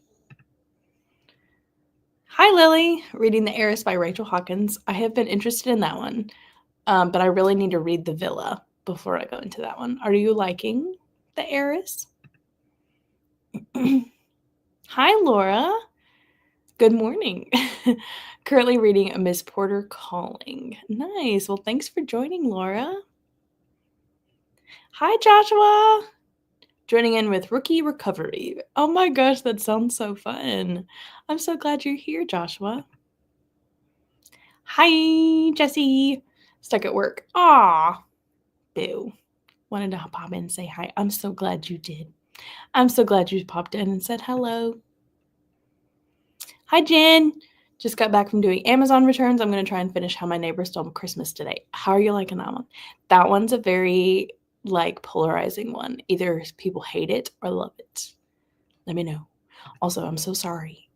Hi, Lily. Reading The Heiress by Rachel Hawkins. I have been interested in that one, but I really need to read The Villa before I go into that one. Are you liking The Heiress? Hi, Laura. Good morning. Currently reading A Miss Porter Calling. Nice. Well, thanks for joining, Laura. Hi, Joshua. Joining in with Rookie Recovery. Oh my gosh, that sounds so fun. I'm so glad you're here, Joshua. Hi, Jessie. Stuck at work. Aw. Boo. Wanted to pop in and say hi. I'm so glad you did. I'm so glad you popped in and said hello. Hi, Jen. Just got back from doing Amazon returns. I'm going to try and finish How My Neighbor Stole Christmas today. How are you liking that one? That one's a very, polarizing one. Either people hate it or love it. Let me know. Also, I'm so sorry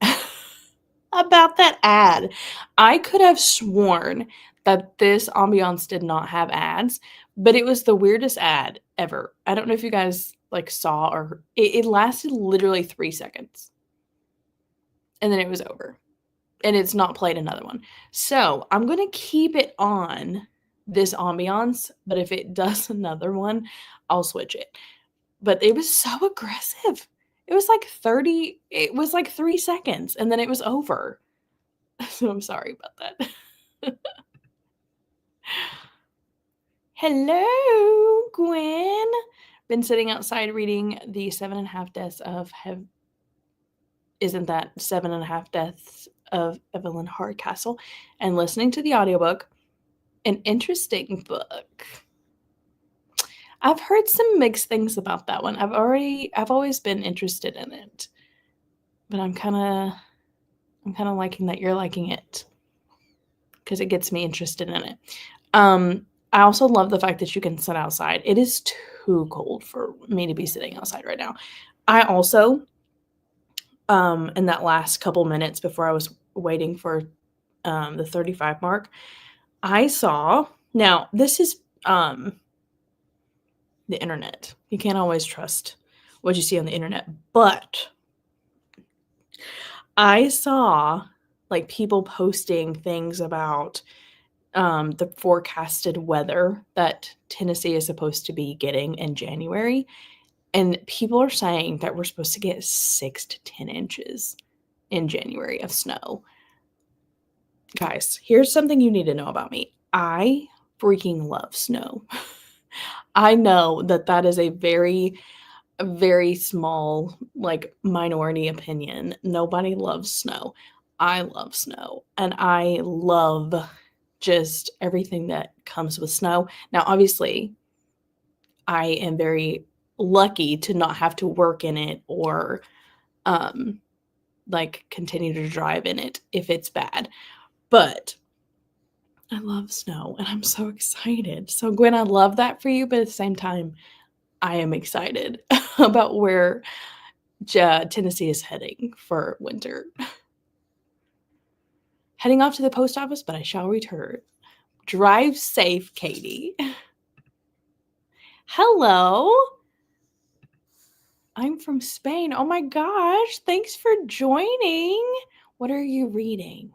about that ad. I could have sworn that this ambiance did not have ads, but it was the weirdest ad ever. I don't know if you guys, saw or it lasted literally 3 seconds. And then it was over. And it's not played another one. So I'm going to keep it on this ambiance, but if it does another one, I'll switch it. But it was so aggressive. It was like 3 seconds and then it was over. So I'm sorry about that. Hello, Gwen. Been sitting outside reading The 7.5 Deaths of Isn't That 7.5 Deaths of Evelyn Hardcastle, and listening to the audiobook. An interesting book. I've heard some mixed things about that one. I've always been interested in it, but I'm kind of liking that you're liking it because it gets me interested in it. I also love the fact that you can sit outside. It is too cold for me to be sitting outside right now. I also, in that last couple minutes before I was waiting for the 35 mark, I saw, now this is the internet. You can't always trust what you see on the internet, but I saw like people posting things about the forecasted weather that Tennessee is supposed to be getting in January. And people are saying that we're supposed to get 6 to 10 inches in January of snow. Guys, here's something you need to know about me. I freaking love snow. I know that is a very, very small, like, minority opinion. Nobody loves snow. I love snow, and I love just everything that comes with snow. Now, obviously, I am very lucky to not have to work in it or like continue to drive in it if it's bad. But I love snow and I'm so excited. So Gwen, I love that for you, but at the same time, I am excited about where Tennessee is heading for winter. Heading off to the post office, but I shall return. Drive safe, Katie. Hello. I'm from Spain. Oh my gosh. Thanks for joining. What are you reading?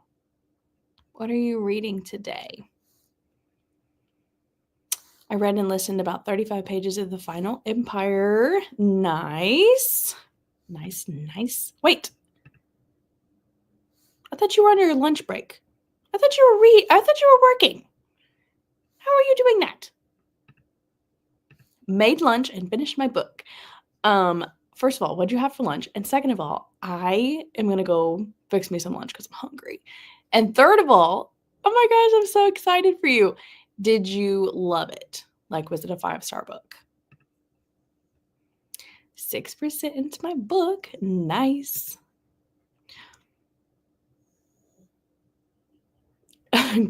What are you reading today? I read and listened about 35 pages of The Final Empire. Nice. Nice. Wait. I thought you were on your lunch break. I thought you were working. How are you doing that? Made lunch and finished my book. First of all, what'd you have for lunch? And second of all, I am going to go fix me some lunch because I'm hungry. And third of all, oh my gosh, I'm so excited for you. Did you love it? Like, was it a 5-star book? 6% into my book. Nice.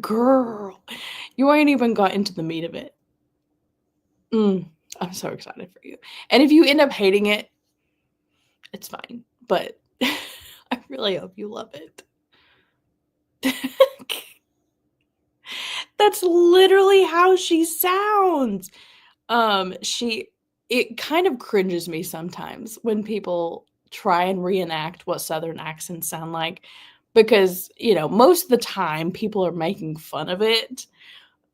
Girl, you ain't even got into the meat of it. I'm so excited for you. And if you end up hating it, it's fine. But I really hope you love it. That's literally how she sounds. It kind of cringes me sometimes when people try and reenact what Southern accents sound like, because, most of the time people are making fun of it.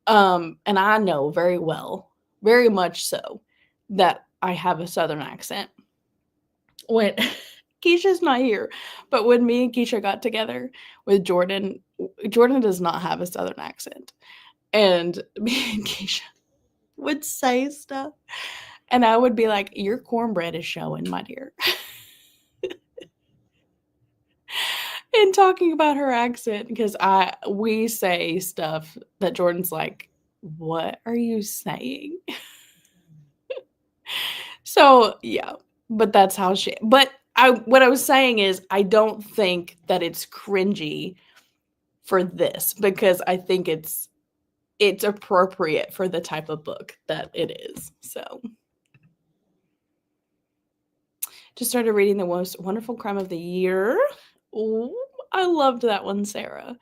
And I know very well, very much so, that I have a Southern accent. When Keisha's not here, but when me and Keisha got together with Jordan does not have a Southern accent. And me and Keisha would say stuff, and I would be like, your cornbread is showing, my dear. And talking about her accent, because we say stuff that Jordan's like, what are you saying? So yeah, but that's how what I was saying is, I don't think that it's cringy for this, because I think it's appropriate for the type of book that it is. So just started reading The Most Wonderful Crime of the Year. Ooh, I loved that one, Sarah.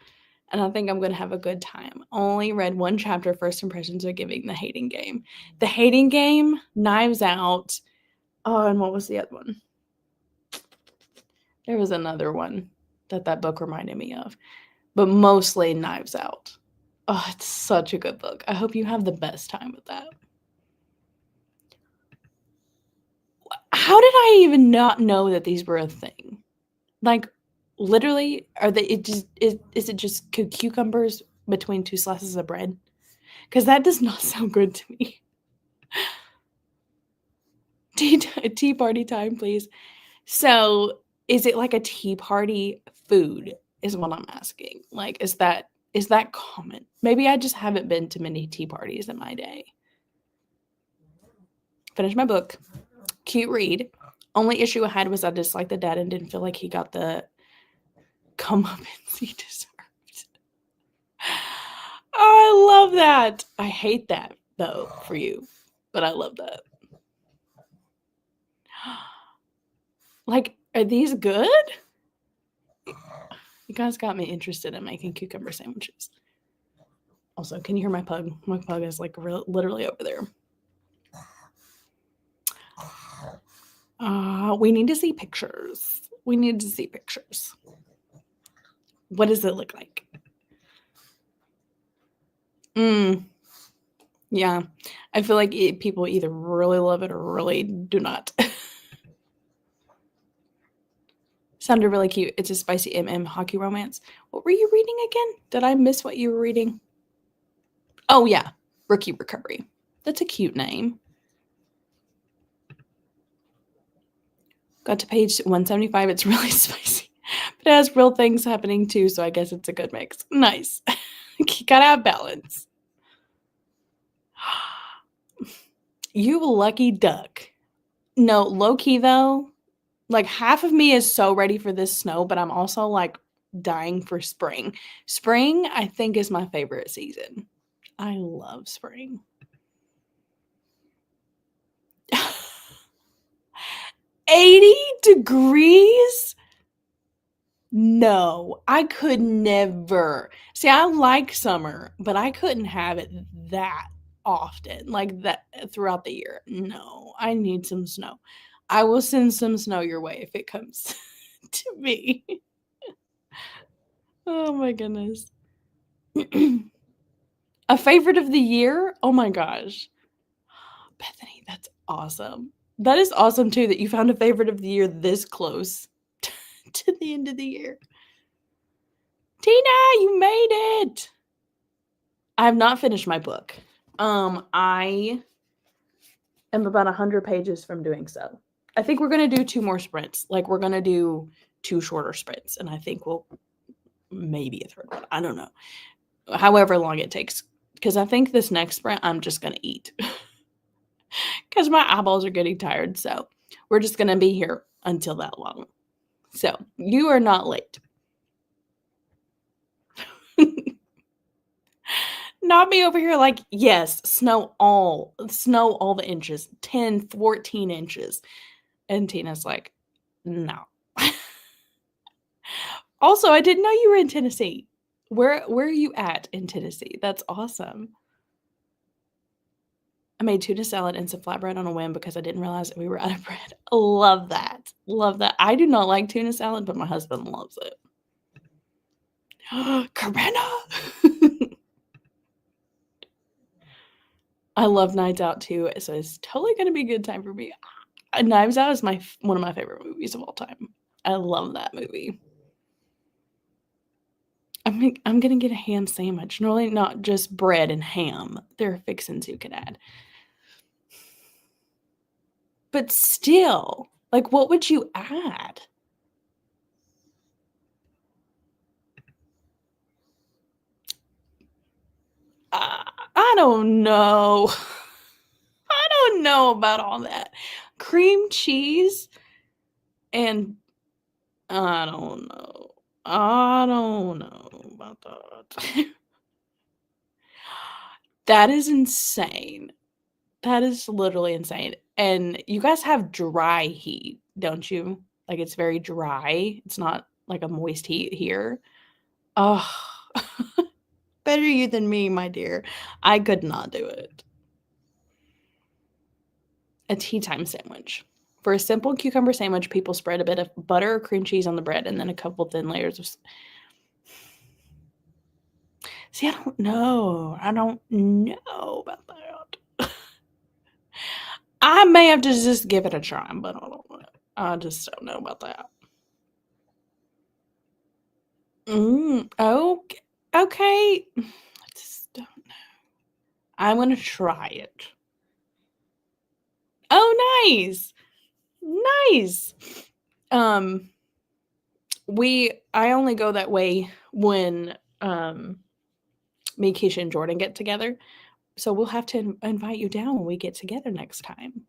And I think I'm going to have a good time. Only read one chapter. First impressions are giving. The Hating Game. The Hating Game, Knives Out. Oh, and what was the other one? There was another one that book reminded me of. But mostly Knives Out. Oh, it's such a good book. I hope you have the best time with that. How did I even not know that these were a thing? Like, literally, is it just cucumbers between 2 slices of bread? Because that does not sound good to me. Tea party time, please. So is it like a tea party food is what I'm asking. Like, is that common? Maybe I just haven't been to many tea parties in my day. Finished my book. Cute read. Only issue I had was I disliked the dad and didn't feel like he got the comeuppance he deserved. Oh, I love that. I hate that, though, for you. But I love that. Like, are these good? You guys got me interested in making cucumber sandwiches. Also, can you hear my pug? My pug is like literally over there. We need to see pictures. We need to see pictures. What does it look like? Yeah. I feel like people either really love it or really do not. Sounded really cute. It's a spicy MM hockey romance. What were you reading again? Did I miss what you were reading? Oh, yeah. Rookie Recovery. That's a cute name. Got to page 175. It's really spicy. But it has real things happening too, so I guess it's a good mix. Nice. You gotta have balance. You lucky duck. No, low-key though, like half of me is so ready for this snow, but I'm also like dying for spring. Spring, I think, is my favorite season. I love spring. 80 degrees? No, I could never. See, I like summer, but I couldn't have it that often, like that throughout the year. No, I need some snow. I will send some snow your way if it comes to me. Oh my goodness. A favorite of the year? Oh my gosh. Bethany, that's awesome. That is awesome too that you found a favorite of the year this close to the end of the year. Tina, you made it. I have not finished my book. I am about 100 pages from doing so. I think we're going to do 2 more sprints. Like, we're going to do 2 shorter sprints, and I think we'll maybe a third one. I don't know. However long it takes. Because I think this next sprint, I'm just going to eat. Because my eyeballs are getting tired. So we're just going to be here until that long. So you are not late. Not me over here like, yes, snow all the inches, 10, 14 inches. And Tina's like, no. Also, I didn't know you were in Tennessee. Where are you at in Tennessee? That's awesome. I made tuna salad and some flatbread on a whim because I didn't realize that we were out of bread. Love that. Love that. I do not like tuna salad, but my husband loves it. Carmena! I love Knives Out too, so it's totally going to be a good time for me. Knives Out is one of my favorite movies of all time. I love that movie. I'm going to get a ham sandwich. Normally not just bread and ham. There are fixins you can add. But still, like, what would you add? I don't know. I don't know about all that. Cream cheese and I don't know. I don't know about that. That is insane. That is literally insane. And you guys have dry heat, don't you? Like, it's very dry. It's not like a moist heat here. Oh, better you than me, my dear. I could not do it. A tea time sandwich. For a simple cucumber sandwich, people spread a bit of butter or cream cheese on the bread and then a couple thin layers of... See, I don't know. I don't know about that. I may have to just give it a try, but I don't know. I just don't know about that. Okay. I just don't know. I'm going to try it. Oh, nice. Nice. I only go that way when me, Keisha, and Jordan get together. So we'll have to invite you down when we get together next time.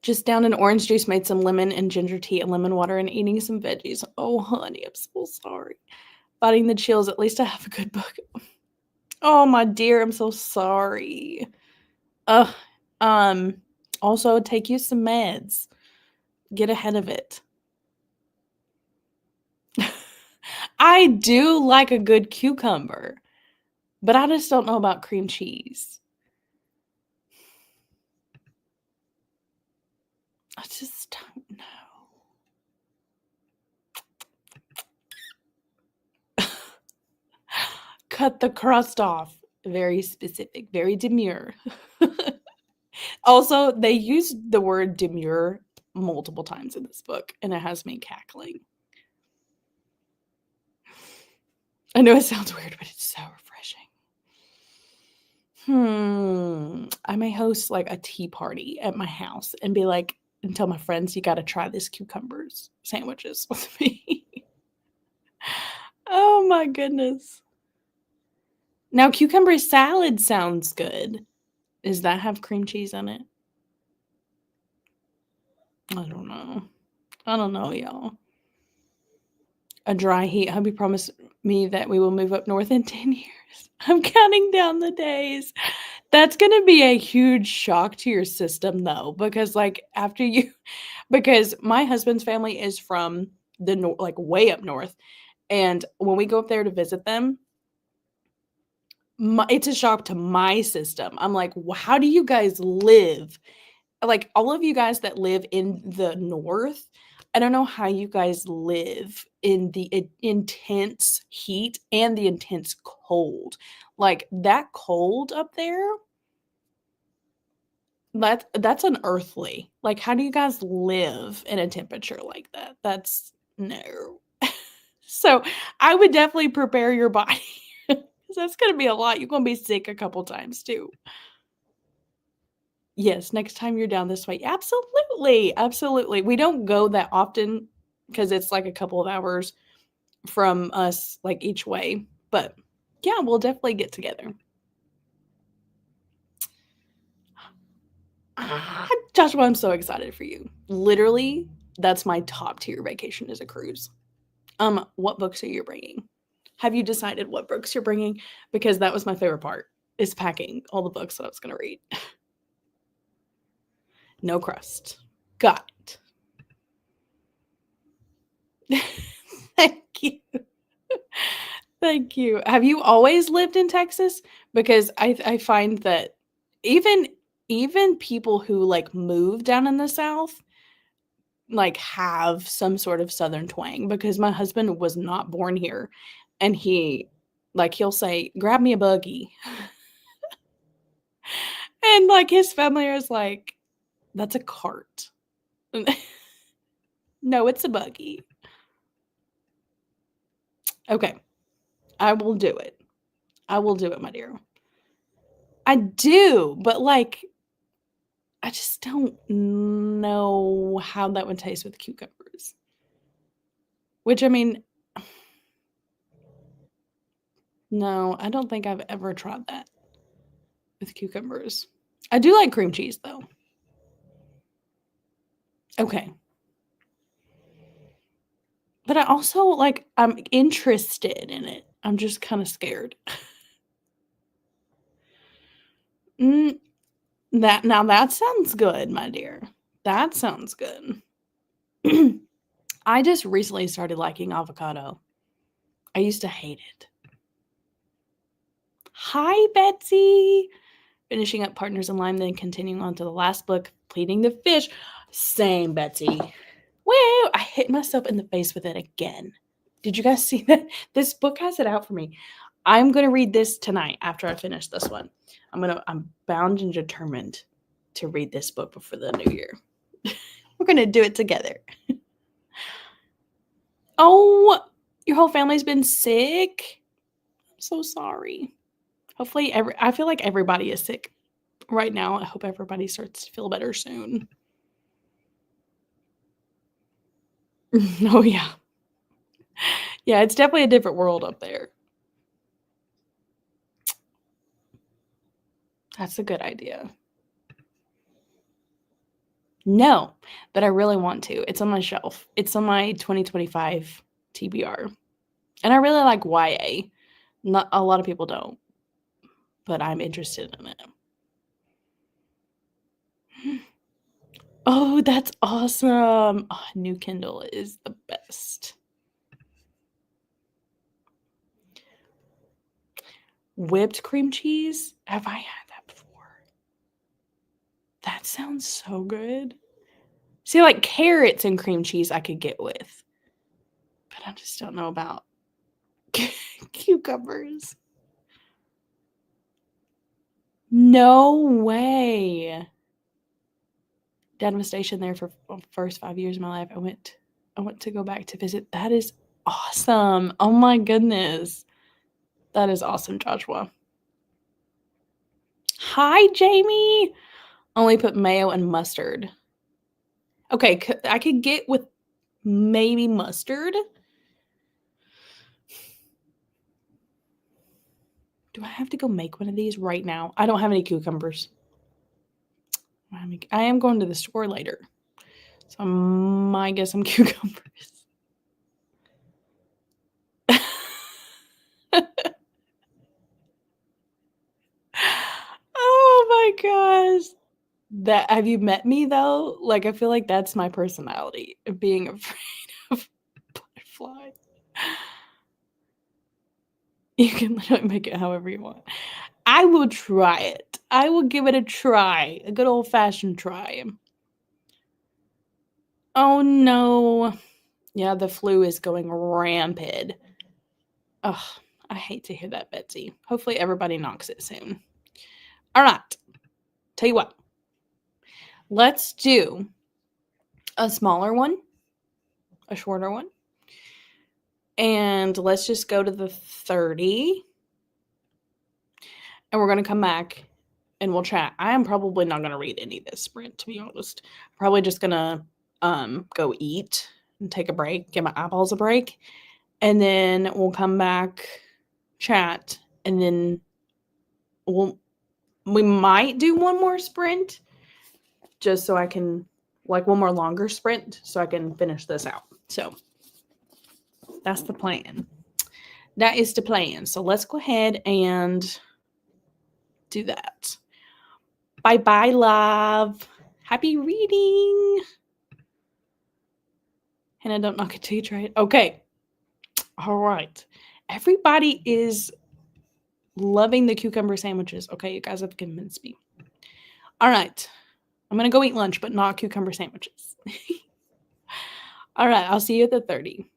Just down in orange juice, made some lemon and ginger tea and lemon water, and eating some veggies. Oh, honey, I'm so sorry. Fighting the chills. At least I have a good book. Oh, my dear, I'm so sorry. Also, take you some meds. Get ahead of it. I do like a good cucumber, but I just don't know about cream cheese. I just don't know. Cut the crust off. Very specific, very demure. Also, they use the word demure multiple times in this book, and it has me cackling. I know it sounds weird, but it's so refreshing. I may host like a tea party at my house and be like, and tell my friends, you got to try this cucumbers sandwiches with me. Oh my goodness. Now, cucumber salad sounds good. Does that have cream cheese in it? I don't know, y'all. A dry heat. Hubby promised me that we will move up north in 10 years. I'm counting down the days. That's going to be a huge shock to your system, though, because because my husband's family is from the north, like way up north. And when we go up there to visit them, it's a shock to my system. I'm like, how do you guys live? Like, all of you guys that live in the north, I don't know how you guys live in the intense heat and the intense cold. Like, that cold up there, that's unearthly. Like, how do you guys live in a temperature like that? That's no. So, I would definitely prepare your body, because that's gonna be a lot. You're gonna be sick a couple times too. Yes, next time you're down this way. Absolutely, absolutely. We don't go that often because it's like a couple of hours from us, like, each way. But yeah, we'll definitely get together. Joshua, I'm so excited for you. Literally, that's my top tier vacation is a cruise. What books are you bringing? Have you decided what books you're bringing? Because that was my favorite part, is packing all the books that I was going to read. No crust. Got it. Thank you. Thank you. Have you always lived in Texas? Because I find that even people who like move down in the South like have some sort of Southern twang, because my husband was not born here, and he'll say, grab me a buggy. And like his family is like, that's a cart. No, it's a buggy. Okay. I will do it. I will do it, my dear. I do, but like, I just don't know how that would taste with cucumbers. Which, I mean, no, I don't think I've ever tried that with cucumbers. I do like cream cheese, though. Okay. But I also, like, I'm interested in it. I'm just kind of scared. That sounds good, my dear. That sounds good. I just recently started liking avocado. I used to hate it. Hi, Betsy. Finishing up Partners in Lime, then continuing on to the last book, Pleading the Fish. Same, Betsy. Woo! I hit myself in the face with it again. Did you guys see that? This book has it out for me. I'm going to read this tonight after I finish this one. I'm bound and determined to read this book before the new year. We're going to do it together. Oh, your whole family's been sick? I'm so sorry. Hopefully, I feel like everybody is sick right now. I hope everybody starts to feel better soon. Oh, yeah. Yeah, it's definitely a different world up there. That's a good idea. No, but I really want to. It's on my shelf. It's on my 2025 TBR. And I really like YA. Not a lot of people don't, but I'm interested in it. Oh, that's awesome. Oh, new Kindle is the best. Whipped cream cheese? Have I had that before? That sounds so good. See, like carrots and cream cheese I could get with, but I just don't know about cucumbers. No way. Dad was stationed there for the first 5 years of my life. I went to go back to visit. That is awesome. Oh my goodness. That is awesome, Joshua. Hi, Jamie. Only put mayo and mustard. Okay, I could get with maybe mustard. Do I have to go make one of these right now? I don't have any cucumbers. I am going to the store later, so I might get some cucumbers. Oh my gosh. Have you met me though? Like, I feel like that's my personality, of being afraid of butterflies. You can literally make it however you want. I will try it. I will give it a try. A good old-fashioned try. Oh no. Yeah, the flu is going rampant. Ugh, I hate to hear that, Betsy. Hopefully everybody knocks it soon. All right. Tell you what. Let's do a smaller one, a shorter one. And let's just go to the 30. And we're going to come back and we'll chat. I am probably not going to read any of this sprint, to be honest. Probably just going to go eat and take a break, give my eyeballs a break. And then we'll come back, chat, and then we might do one more sprint just so I can, like one more longer sprint so I can finish this out. So that's the plan. That is the plan. So let's go ahead and do that. Bye-bye, love. Happy reading. Hannah, don't knock it till you try it. Okay. All right. Everybody is loving the cucumber sandwiches. Okay, you guys have convinced me. All right. I'm going to go eat lunch, but not cucumber sandwiches. All right. I'll see you at the 30.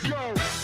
Let's go.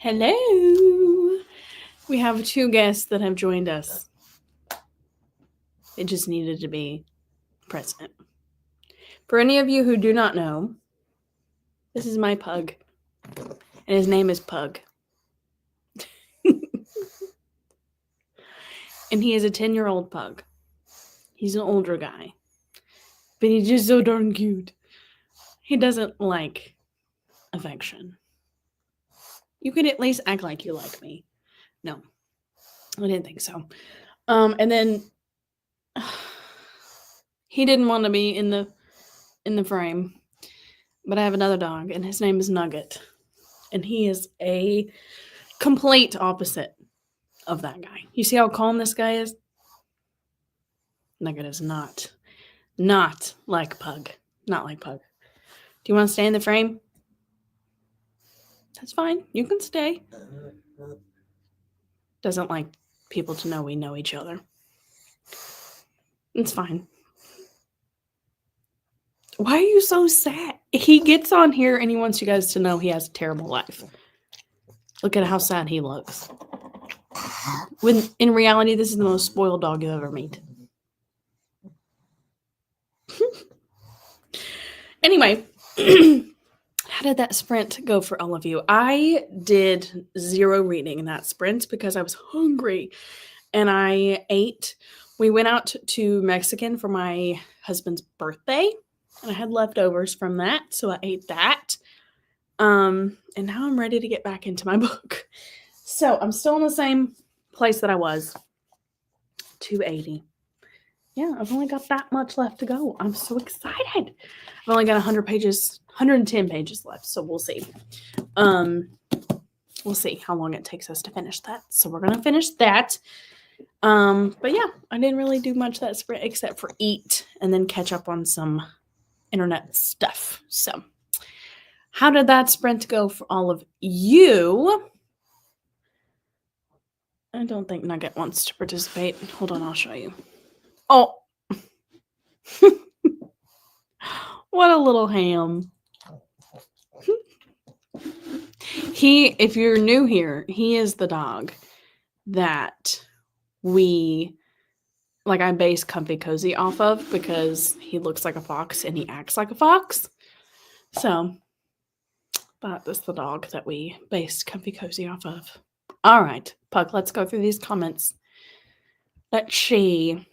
Hello. We have 2 guests that have joined us. It just needed to be present. For any of you who do not know, this is my pug, and his name is Pug. And he is a 10-year-old pug. He's an older guy, but he's just so darn cute. He doesn't like affection. You could at least act like you like me. No, I didn't think so. And then he didn't want to be in the frame, but I have another dog, and his name is Nugget, and he is a complete opposite of that guy. You see how calm this guy is? Nugget is not like Pug. Not like Pug. Do you want to stay in the frame? That's fine. You can stay. Doesn't like people to know we know each other. It's fine. Why are you so sad? He gets on here and he wants you guys to know he has a terrible life. Look at how sad he looks. When in reality, this is the most spoiled dog you've ever met. Anyway, how did that sprint go for all of you? I did 0 reading in that sprint because I was hungry and I ate. We went out to Mexican for my husband's birthday and I had leftovers from that, so I ate that. And now I'm ready to get back into my book. So I'm still in the same place that I was. 280. Yeah, I've only got that much left to go. I'm so excited. I've only got 110 pages left, so we'll see. We'll see how long it takes us to finish that. So we're going to finish that. But yeah, I didn't really do much that sprint except for eat and then catch up on some internet stuff. So how did that sprint go for all of you? I don't think Nugget wants to participate. Hold on, I'll show you. Oh, what a little ham. If you're new here, he is the dog that I base Comfy Cozy off of because he looks like a fox and he acts like a fox. So that is the dog that we based Comfy Cozy off of. All right, Pug, let's go through these comments. Let's see.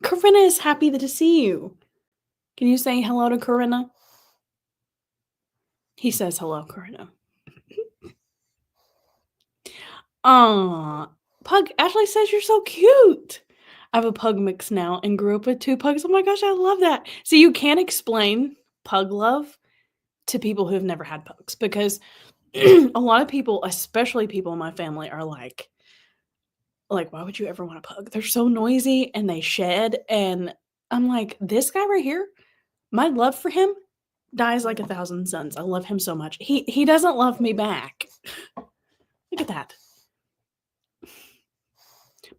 Corinna is happy to see you. Can you say hello to Corinna? He says hello, Corinna. Pug, Ashley says you're so cute. I have a pug mix now and grew up with 2 pugs. Oh my gosh, I love that. So you can't explain pug love to people who've never had pugs because a lot of people, especially people in my family, are like, why would you ever want a pug? They're so noisy and they shed. And I'm like, this guy right here, my love for him dies like 1,000 suns. I love him so much. He doesn't love me back. Look at that.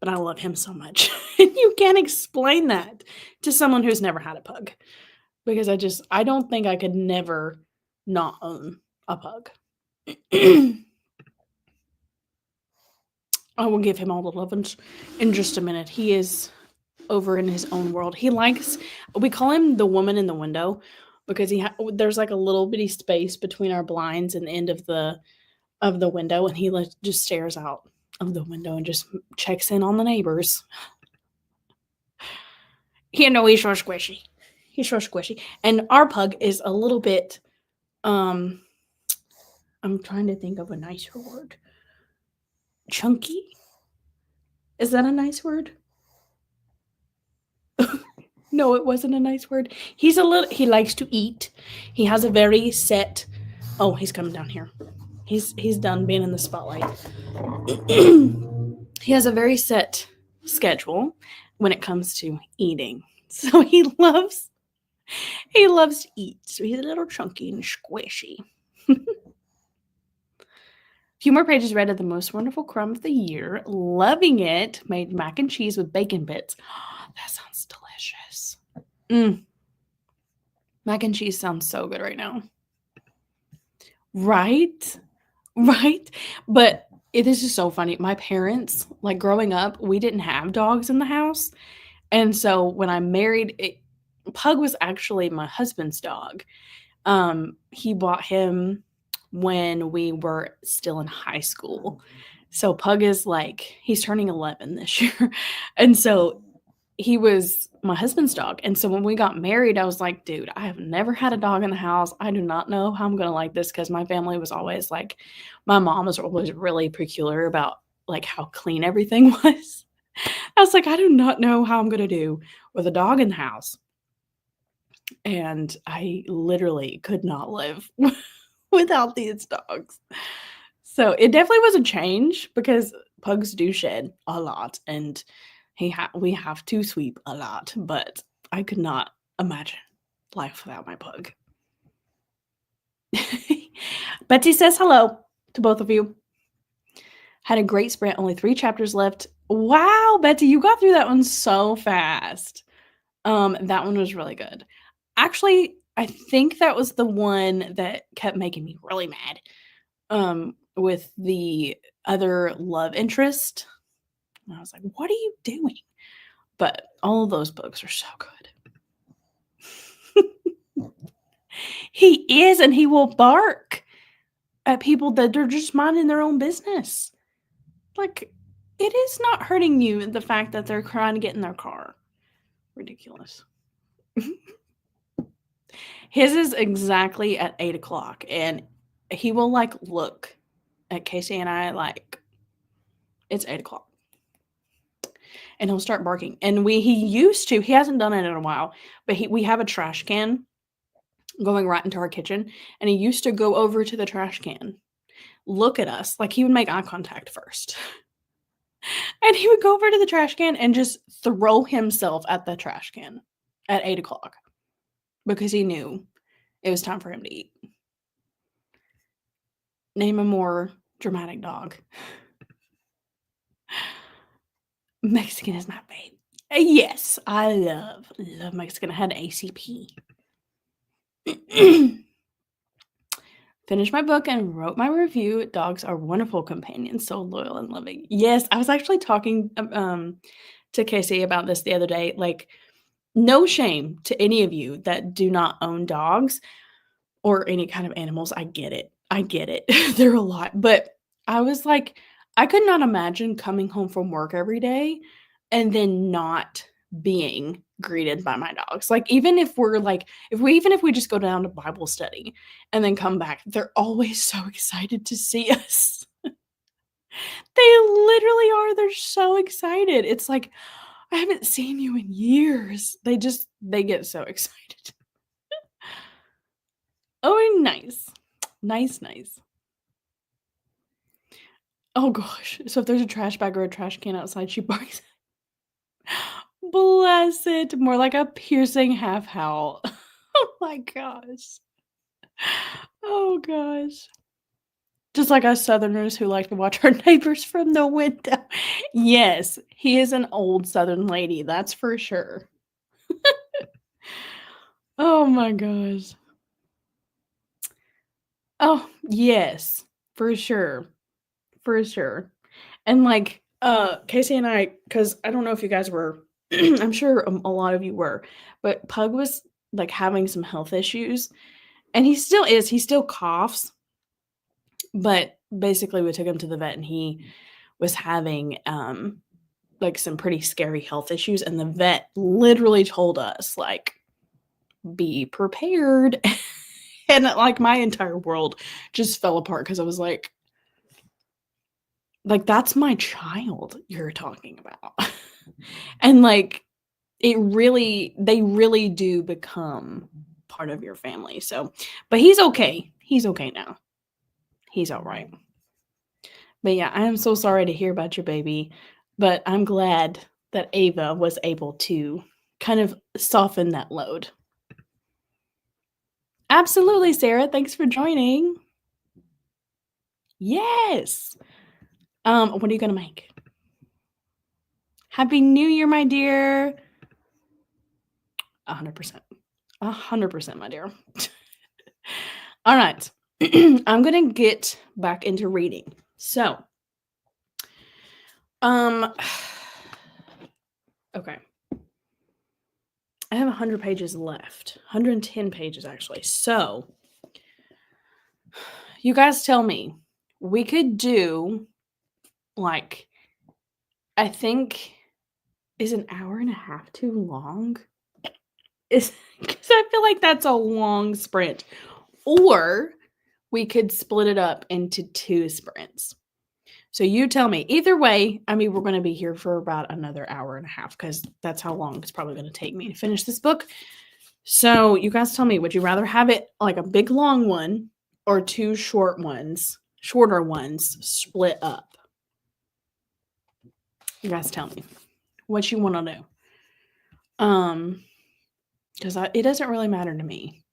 But I love him so much. And you can't explain that to someone who's never had a pug. Because I don't think I could never not own a pug. I will give him all the love in just a minute. He is over in his own world. We call him the woman in the window because there's like a little bitty space between our blinds and the end of the window, and he just stares out of the window and just checks in on the neighbors. He's so squishy. He's so squishy. And our pug is a little bit, I'm trying to think of a nicer word. Chunky? Is that a nice word? No, it wasn't a nice word. He likes to eat. He has a very set, oh, he's coming down here. He's done being in the spotlight. He has a very set schedule when it comes to eating. So he loves to eat. So he's a little chunky and squishy. Few more pages read of the most wonderful crumb of the year. Loving it. Made mac and cheese with bacon bits. Oh, that sounds delicious. Mac and cheese sounds so good right now. Right? Right? But this is so funny. My parents, like growing up, we didn't have dogs in the house. And so when I married, Pug was actually my husband's dog. He bought him when we were still in high school. So Pug is like, he's turning 11 this year. And so he was my husband's dog. And so when we got married, I was like, dude, I have never had a dog in the house. I do not know how I'm going to like this, because my family was always like, my mom was always really peculiar about like how clean everything was. I was like, I do not know how I'm going to do with a dog in the house. And I literally could not live without these dogs. So it definitely was a change, because pugs do shed a lot, and we have to sweep a lot, but I could not imagine life without my pug. Betsy says hello to both of you. Had a great sprint, only 3 chapters left. Wow, Betsy, you got through that one so fast. That one was really good. Actually, I think that was the one that kept making me really mad. With the other love interest. And I was like, what are you doing? But all of those books are so good. He is, and he will bark at people that are just minding their own business. Like, it is not hurting you, the fact that they're trying to get in their car. Ridiculous. His is exactly at 8 o'clock, and he will like look at Casey and I like, it's 8 o'clock. And he'll start barking. And he hasn't done it in a while, but we have a trash can going right into our kitchen, and he used to go over to the trash can, look at us, like he would make eye contact first. And he would go over to the trash can and just throw himself at the trash can at 8 o'clock, because he knew it was time for him to eat. Name a more dramatic dog. Mexican is my babe. Yes, I love Mexican. I had ACP. Finished my book and wrote my review. Dogs are wonderful companions, so loyal and loving. Yes, I was actually talking to Casey about this the other day. Like, no shame to any of you that do not own dogs or any kind of animals. I get it. They're a lot. But I was like, I could not imagine coming home from work every day and then not being greeted by my dogs. Like, even if we just go down to Bible study and then come back, they're always so excited to see us. They literally are. They're so excited. It's like, I haven't seen you in years. They get so excited. Oh, nice. Nice. Oh gosh. So if there's a trash bag or a trash can outside, she barks. Bless it. More like a piercing half howl. Oh my gosh. Oh gosh. Just like us Southerners who like to watch our neighbors from the window. Yes, he is an old Southern lady, that's for sure. Oh my gosh. Oh, yes, for sure. For sure. And like, Casey and I, because I don't know if you guys were, I'm sure a lot of you were, but Pug was like having some health issues, and he still is. He still coughs, but basically we took him to the vet, and he was having like some pretty scary health issues, and the vet literally told us like, be prepared. And like my entire world just fell apart, because I was like, that's my child you're talking about. And like, they really do become part of your family. So, but he's okay. He's okay now. He's all right. But yeah, I am so sorry to hear about your baby, but I'm glad that Ava was able to kind of soften that load. Absolutely, Sarah. Thanks for joining. Yes. What are you going to make? Happy New Year, my dear. 100%. 100%, my dear. All right. I'm going to get back into reading. So, okay. I have 100 pages left. 110 pages, actually. So, you guys tell me. We could do, like, I think, is an hour and a half too long? Because I feel like that's a long sprint. Or we could split it up into 2 sprints. So you tell me. Either way, I mean, we're going to be here for about another hour and a half because that's how long it's probably going to take me to finish this book. So you guys tell me, would you rather have it like a big long one or 2 shorter ones split up? You guys tell me what you want to do. Because it doesn't really matter to me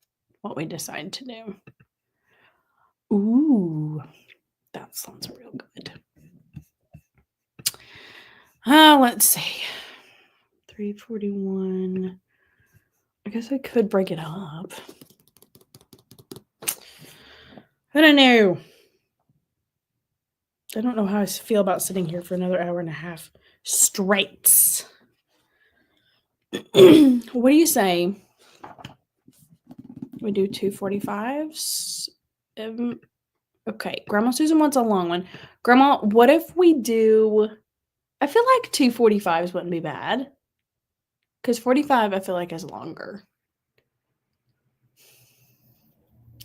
what we decide to do. Ooh, that sounds real good. Let's see. 341. I guess I could break it up. I don't know. I don't know how I feel about sitting here for another hour and a half straight. What do you say? We do 245s? Okay, Grandma Susan wants a long one. Grandma, what if we do... I feel like 245s wouldn't be bad. Because 45, I feel like, is longer.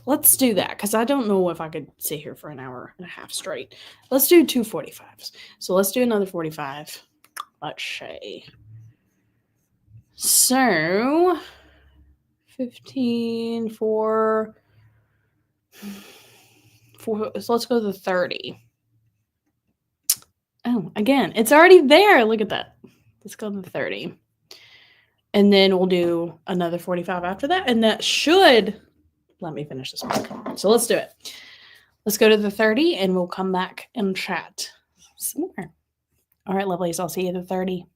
Let's do that, because I don't know if I could sit here for an hour and a half straight. Let's do 245s. So let's do another 45. Let's say. So, 15 for... So let's go to the 30. Oh, again, it's already there. Look at that. Let's go to the 30. And then we'll do another 45 after that. And that should let me finish this book. So let's do it. Let's go to the 30 and we'll come back and chat some more. All right, lovelies. I'll see you at the 30.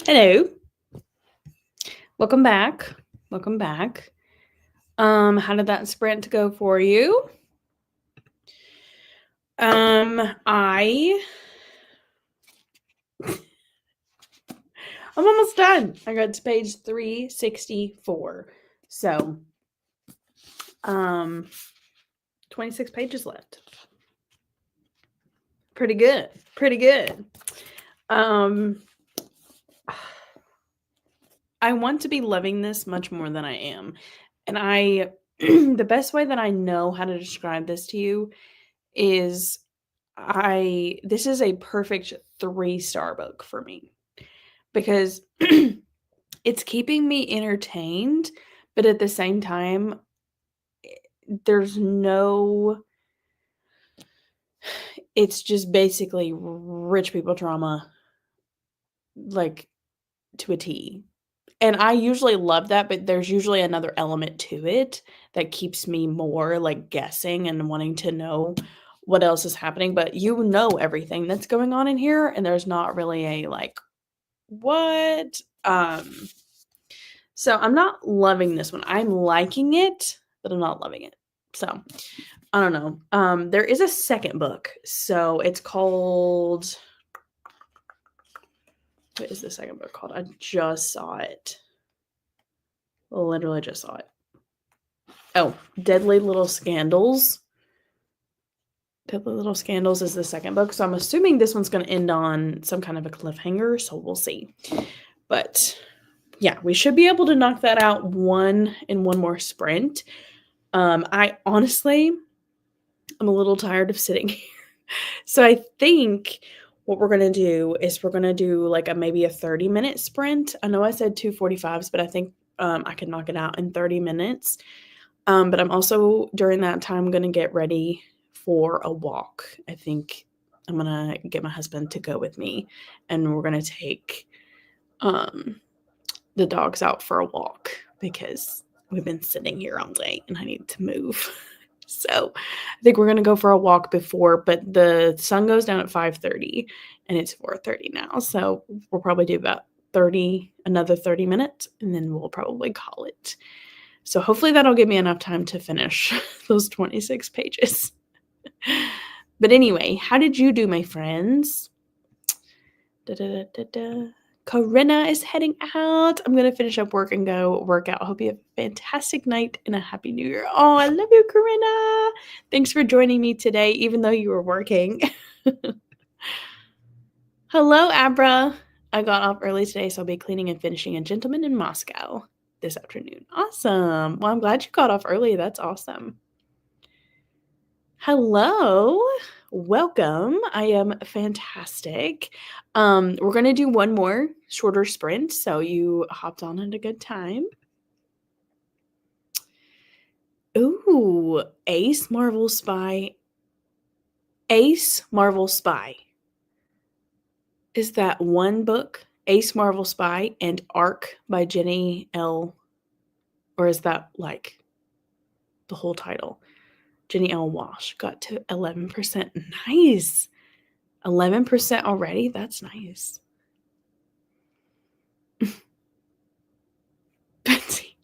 Hello. Welcome back. Welcome back. How did that sprint go for you? I'm almost done. I got to page 364. So, 26 pages left. Pretty good. Pretty good. I want to be loving this much more than I am. And the best way that I know how to describe this to you is this is a perfect 3-star book for me because it's keeping me entertained, but at the same time, it's just basically rich people drama, like, to a T. And I usually love that, but there's usually another element to it that keeps me more, like, guessing and wanting to know what else is happening, but you know everything that's going on in here, and there's not really a, like, what? So I'm not loving this one. I'm liking it, but I'm not loving it. So, I don't know. There is a second book. So it's called, what is the second book called? I just saw it. Literally just saw it. Oh, Deadly Little Scandals. Deadly Little Scandals is the second book. So I'm assuming this one's going to end on some kind of a cliffhanger. So we'll see. But yeah, we should be able to knock that out one more sprint. I honestly, I'm a little tired of sitting here. So I think what we're going to do is we're going to do like maybe a 30-minute sprint. I know I said 2:45s, but I think I can knock it out in 30 minutes. But I'm also, during that time, going to get ready for a walk. I think I'm going to get my husband to go with me, and we're going to take the dogs out for a walk because we've been sitting here all day and I need to move. So I think we're going to go for a walk before, but the sun goes down at 5:30 and it's 4:30 now. So we'll probably do about another 30 minutes, and then we'll probably call it. So hopefully that'll give me enough time to finish those 26 pages. But anyway, how did you do, my friends? Corinna is heading out. I'm going to finish up work and go work out. I hope you have a fantastic night and a happy new year. Oh, I love you, Corinna. Thanks for joining me today, even though you were working. Hello, Abra. I got off early today, so I'll be cleaning and finishing a Gentleman in Moscow this afternoon. Awesome. Well, I'm glad you got off early. That's awesome. Hello. Welcome. I am fantastic. We're going to do one more shorter sprint, so you hopped on at a good time. Ooh, Ace Marvel Spy. Ace Marvel Spy. Is that one book? Ace Marvel Spy and Arc by Jenny L. Or is that like the whole title? Jenny L. Walsh got to 11%. Nice. 11% already? That's nice. Betsy,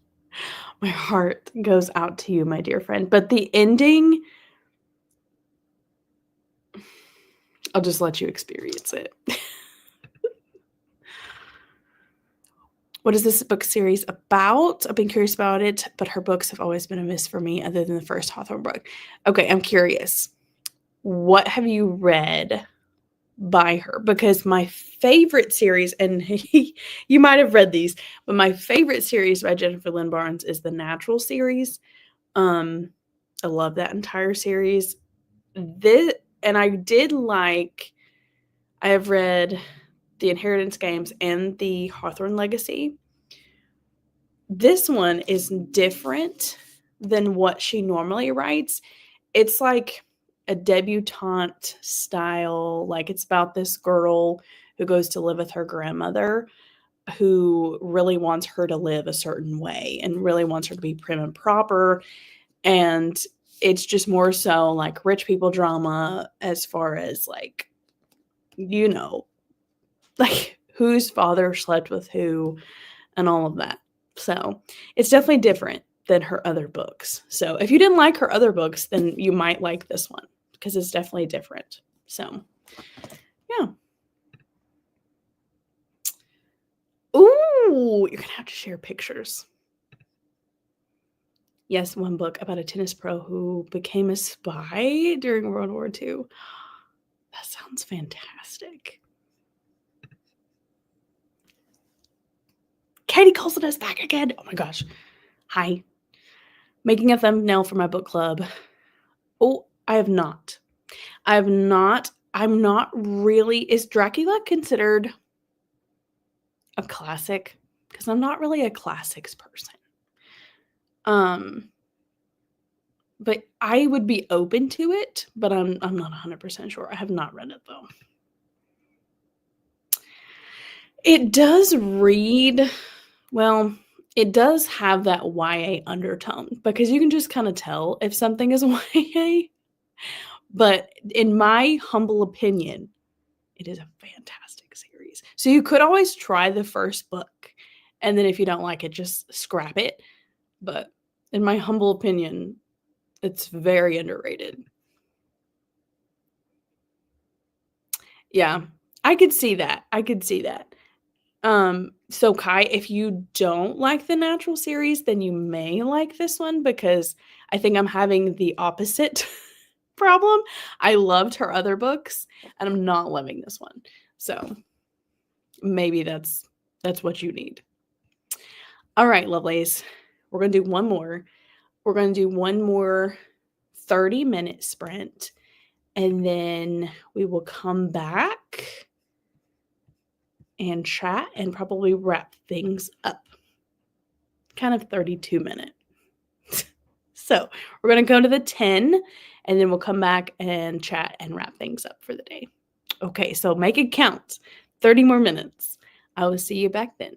my heart goes out to you, my dear friend. But the ending, I'll just let you experience it. What is this book series about? I've been curious about it, but her books have always been a miss for me other than the first Hawthorne book. Okay, I'm curious. What have you read by her? Because my favorite series, and you might have read these, but my favorite series by Jennifer Lynn Barnes is the Natural series. I love that entire series. And I have read the Inheritance Games and the Hawthorne Legacy. This one is different than what she normally writes. It's like a debutante style. Like, it's about this girl who goes to live with her grandmother, who really wants her to live a certain way and really wants her to be prim and proper. And it's just more so like rich people drama, as far as like, like whose father slept with who and all of that. So it's definitely different than her other books. So if you didn't like her other books, then you might like this one because it's definitely different. So yeah. Ooh, you're gonna have to share pictures. Yes, one book about a tennis pro who became a spy during World War II. That sounds fantastic. Katie Colson is back again. Oh my gosh. Hi. Making a thumbnail for my book club. Oh, I have not. I'm not really. Is Dracula considered a classic? Because I'm not really a classics person. But I would be open to it, but I'm not 100% sure. I have not read it though. It does read, well, it does have that YA undertone because you can just kind of tell if something is YA. But in my humble opinion, it is a fantastic series. So you could always try the first book, and then if you don't like it, just scrap it. But in my humble opinion, it's very underrated. Yeah, I could see that. So Kai, if you don't like the Natural series, then you may like this one because I think I'm having the opposite problem. I loved her other books and I'm not loving this one. So maybe that's what you need. All right, lovelies. We're going to do one more. We're going to do one more 30-minute sprint and then we will come back and chat and probably wrap things up. Kind of 32-minute. So we're going to go to the 10 and then we'll come back and chat and wrap things up for the day. Okay, so make it count. 30 more minutes. I will see you back then.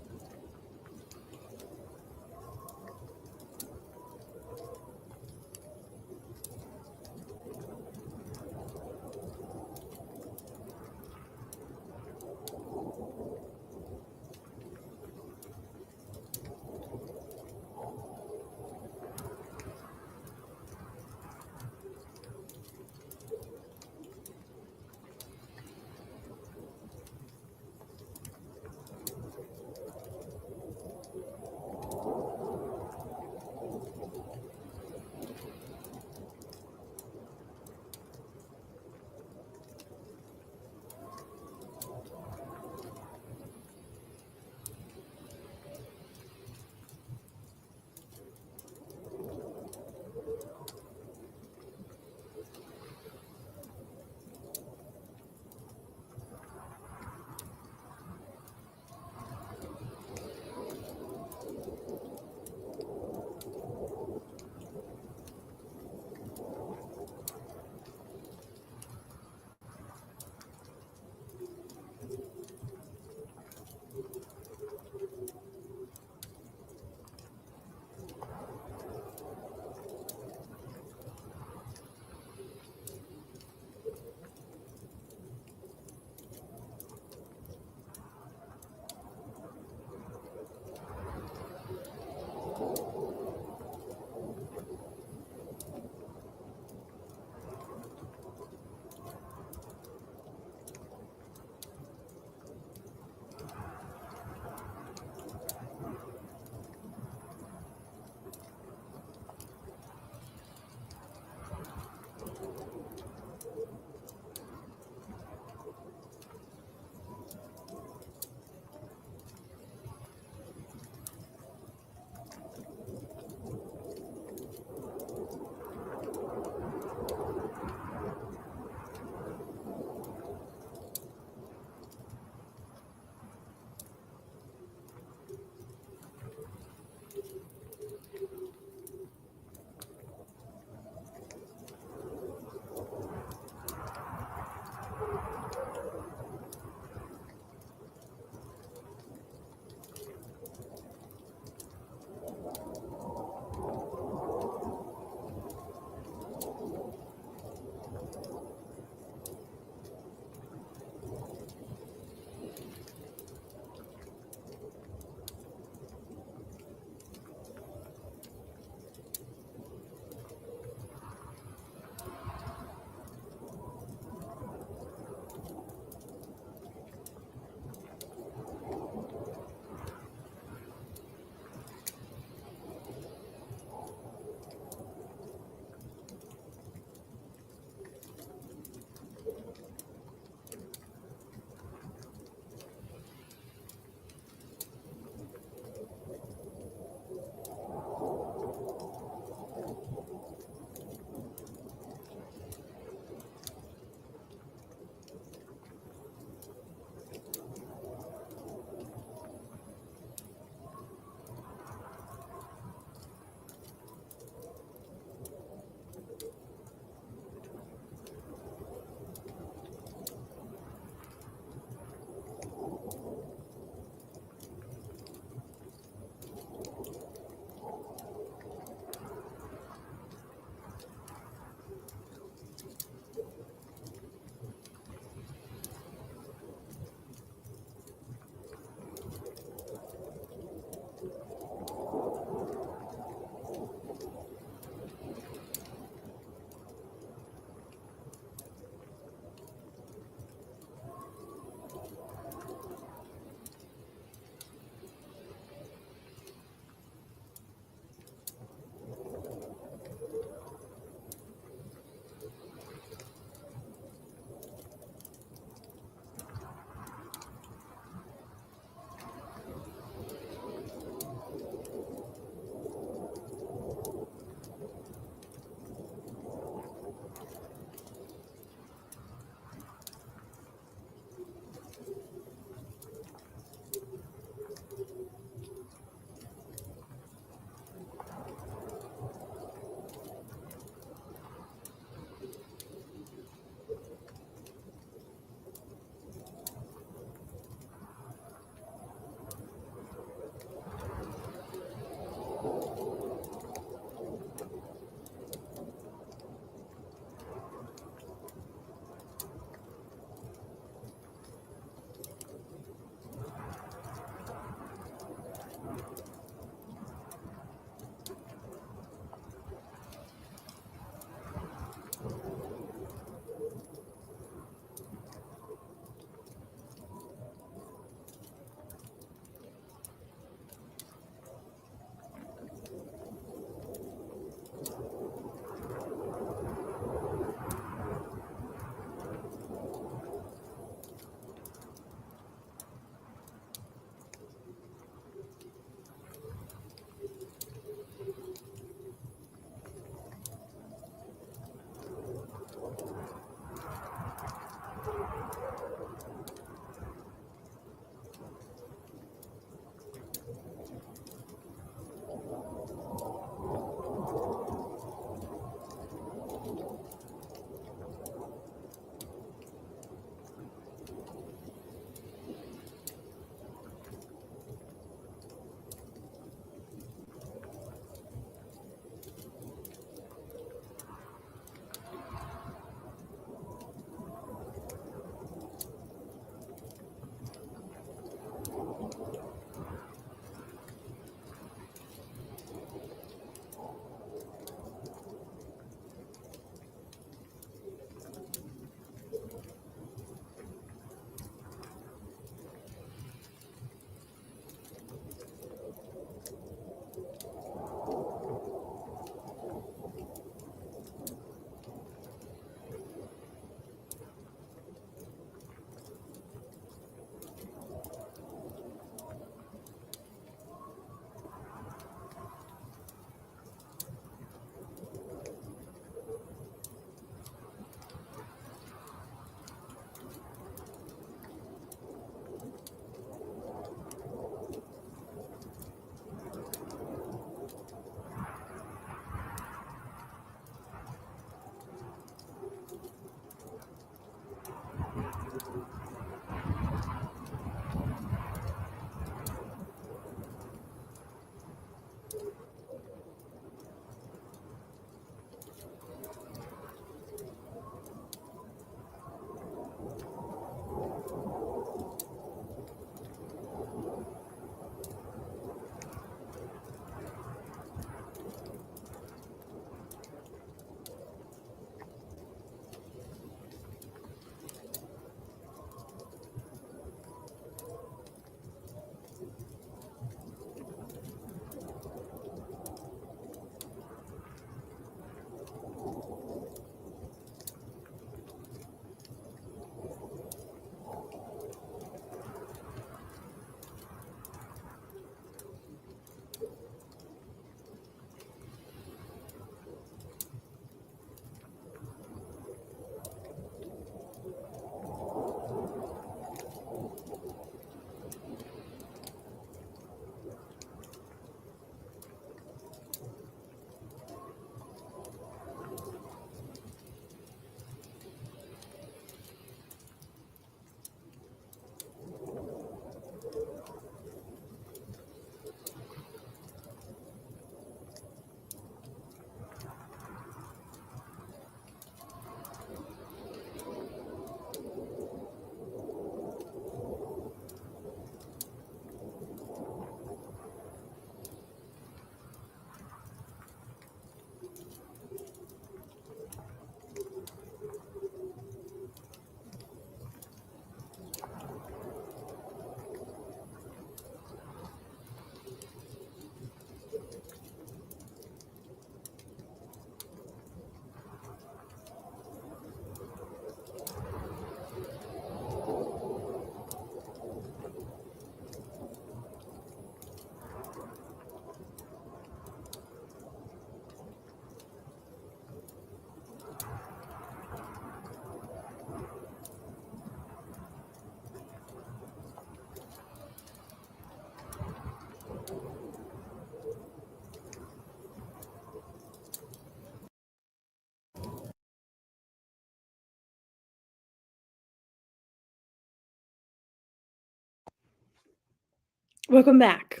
Welcome back.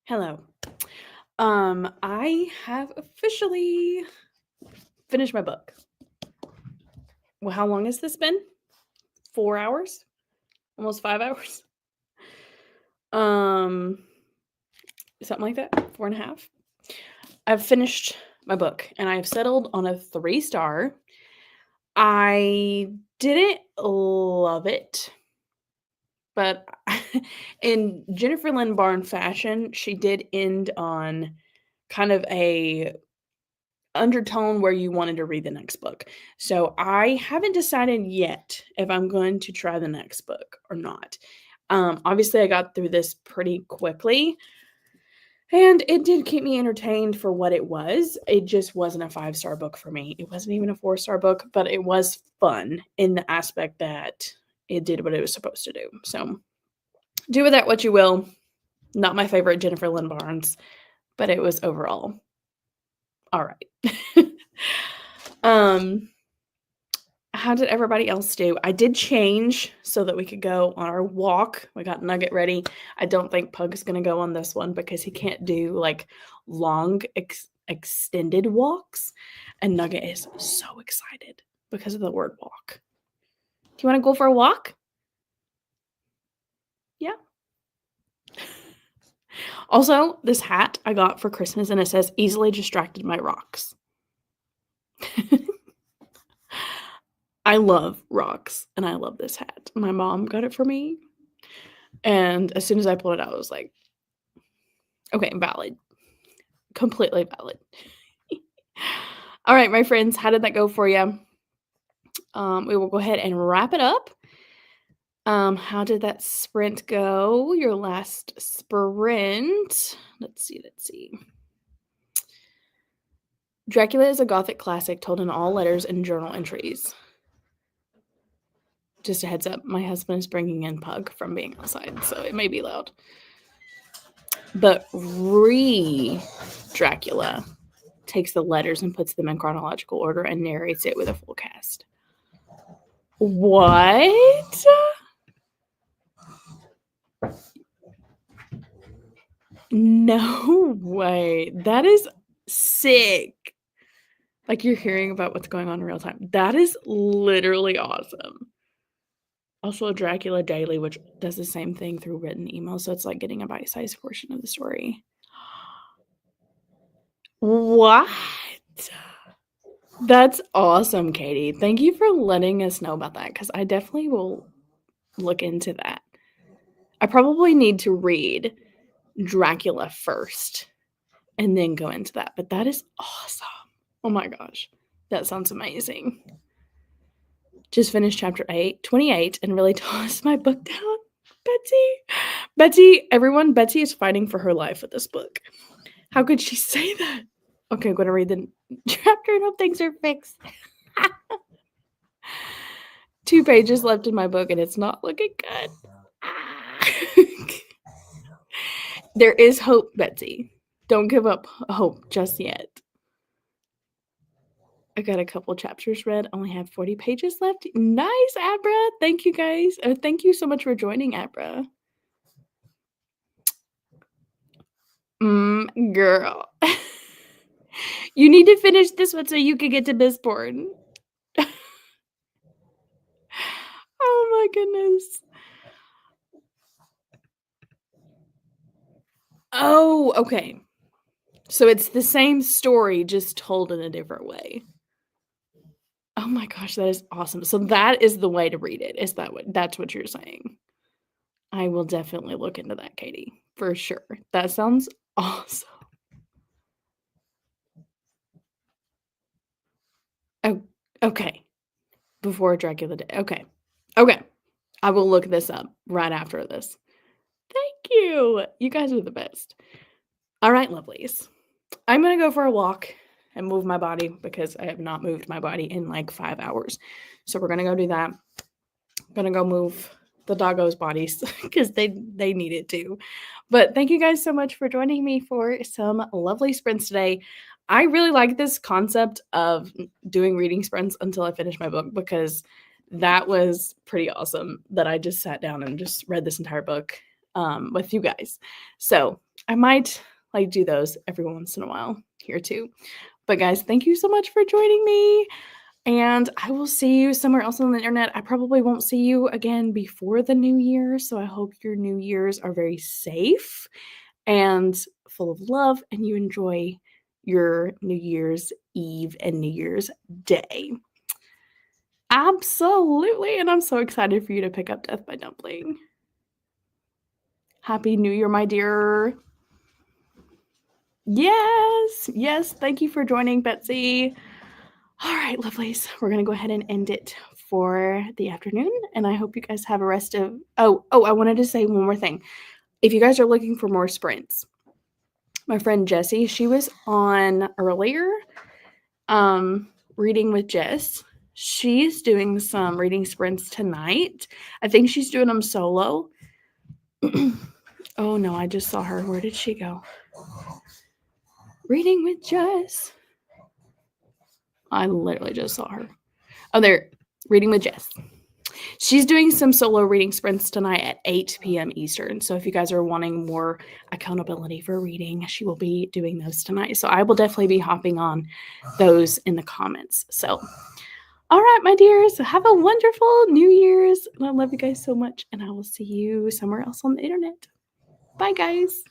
Hello. I have officially finished my book. Well, how long has this been? 4 hours? Almost 5 hours? Something like that. 4.5. I've finished my book and I've settled on a 3-star. I didn't love it, but in Jennifer Lynn Barnes fashion, she did end on kind of a undertone where you wanted to read the next book. So I haven't decided yet if I'm going to try the next book or not. Obviously, I got through this pretty quickly. And it did keep me entertained for what it was. It just wasn't a 5-star book for me. It wasn't even a 4-star book, but it was fun in the aspect that it did what it was supposed to do. So do with that what you will. Not my favorite Jennifer Lynn Barnes, but it was overall all right. How did everybody else do? I did change so that we could go on our walk. We got Nugget ready. I don't think Pug's going to go on this one because he can't do like long extended walks. And Nugget is so excited because of the word walk. Do you want to go for a walk? Yeah. Also, this hat I got for Christmas and it says easily distracted by rocks. I love rocks and I love this hat. My mom got it for me. And as soon as I pulled it out, I was like, okay, valid. Completely valid. All right, my friends, how did that go for you? We will go ahead and wrap it up. How did that sprint go? Your last sprint. Let's see. Dracula is a Gothic classic told in all letters and journal entries. Just a heads up, my husband is bringing in Pug from being outside, so it may be loud. But Dracula takes the letters and puts them in chronological order and narrates it with a full cast. What? No way. That is sick. Like you're hearing about what's going on in real time. That is literally awesome. Also, Dracula Daily, which does the same thing through written email. So it's like getting a bite-sized portion of the story. What? That's awesome, Katie. Thank you for letting us know about that because I definitely will look into that. I probably need to read Dracula first and then go into that. But that is awesome. Oh my gosh. That sounds amazing. Just finished chapter 28 and really tossed my book down. Betsy, everyone, Betsy is fighting for her life with this book. How could she say that? Okay, I'm going to read the chapter and hope things are fixed. 2 pages left in my book and it's not looking good. There is hope, Betsy. Don't give up hope just yet. I got a couple chapters read. Only have 40 pages left. Nice, Abra. Thank you, guys. Thank you so much for joining, Abra. Girl. You need to finish this one so you can get to Mistborn. Oh my goodness. Oh, okay. So it's the same story, just told in a different way. Oh my gosh, that is awesome. So that is the way to read it. Is that's what you're saying? I will definitely look into that, Katie, for sure. That sounds awesome. Oh, okay. Before Dracula Day. Okay. I will look this up right after this. Thank you. You guys are the best. All right, lovelies. I'm going to go for a walk and move my body because I have not moved my body in like 5 hours. So we're going to go do that. I'm going to go move the doggos' bodies because they need it too. But thank you guys so much for joining me for some lovely sprints today. I really like this concept of doing reading sprints until I finish my book because that was pretty awesome that I just sat down and just read this entire book with you guys. So I might like do those every once in a while here too. But guys, thank you so much for joining me. And I will see you somewhere else on the internet. I probably won't see you again before the new year. So I hope your New Year's are very safe and full of love and you enjoy your New Year's Eve and New Year's Day. Absolutely. And I'm so excited for you to pick up Death by Dumpling. Happy New Year, my dear. Yes. Thank you for joining, Betsy. All right, lovelies. We're going to go ahead and end it for the afternoon. And I hope you guys have a rest of... Oh, I wanted to say one more thing. If you guys are looking for more sprints, my friend Jessie, she was on earlier, reading with Jess. She's doing some reading sprints tonight. I think she's doing them solo. Oh no, I just saw her. Where did she go? Reading with Jess. I literally just saw her. Oh, there. Reading with Jess. She's doing some solo reading sprints tonight at 8 p.m. Eastern. So if you guys are wanting more accountability for reading, she will be doing those tonight. So I will definitely be hopping on those in the comments. So, all right, my dears, have a wonderful New Year's. And I love you guys so much. And I will see you somewhere else on the internet. Bye, guys.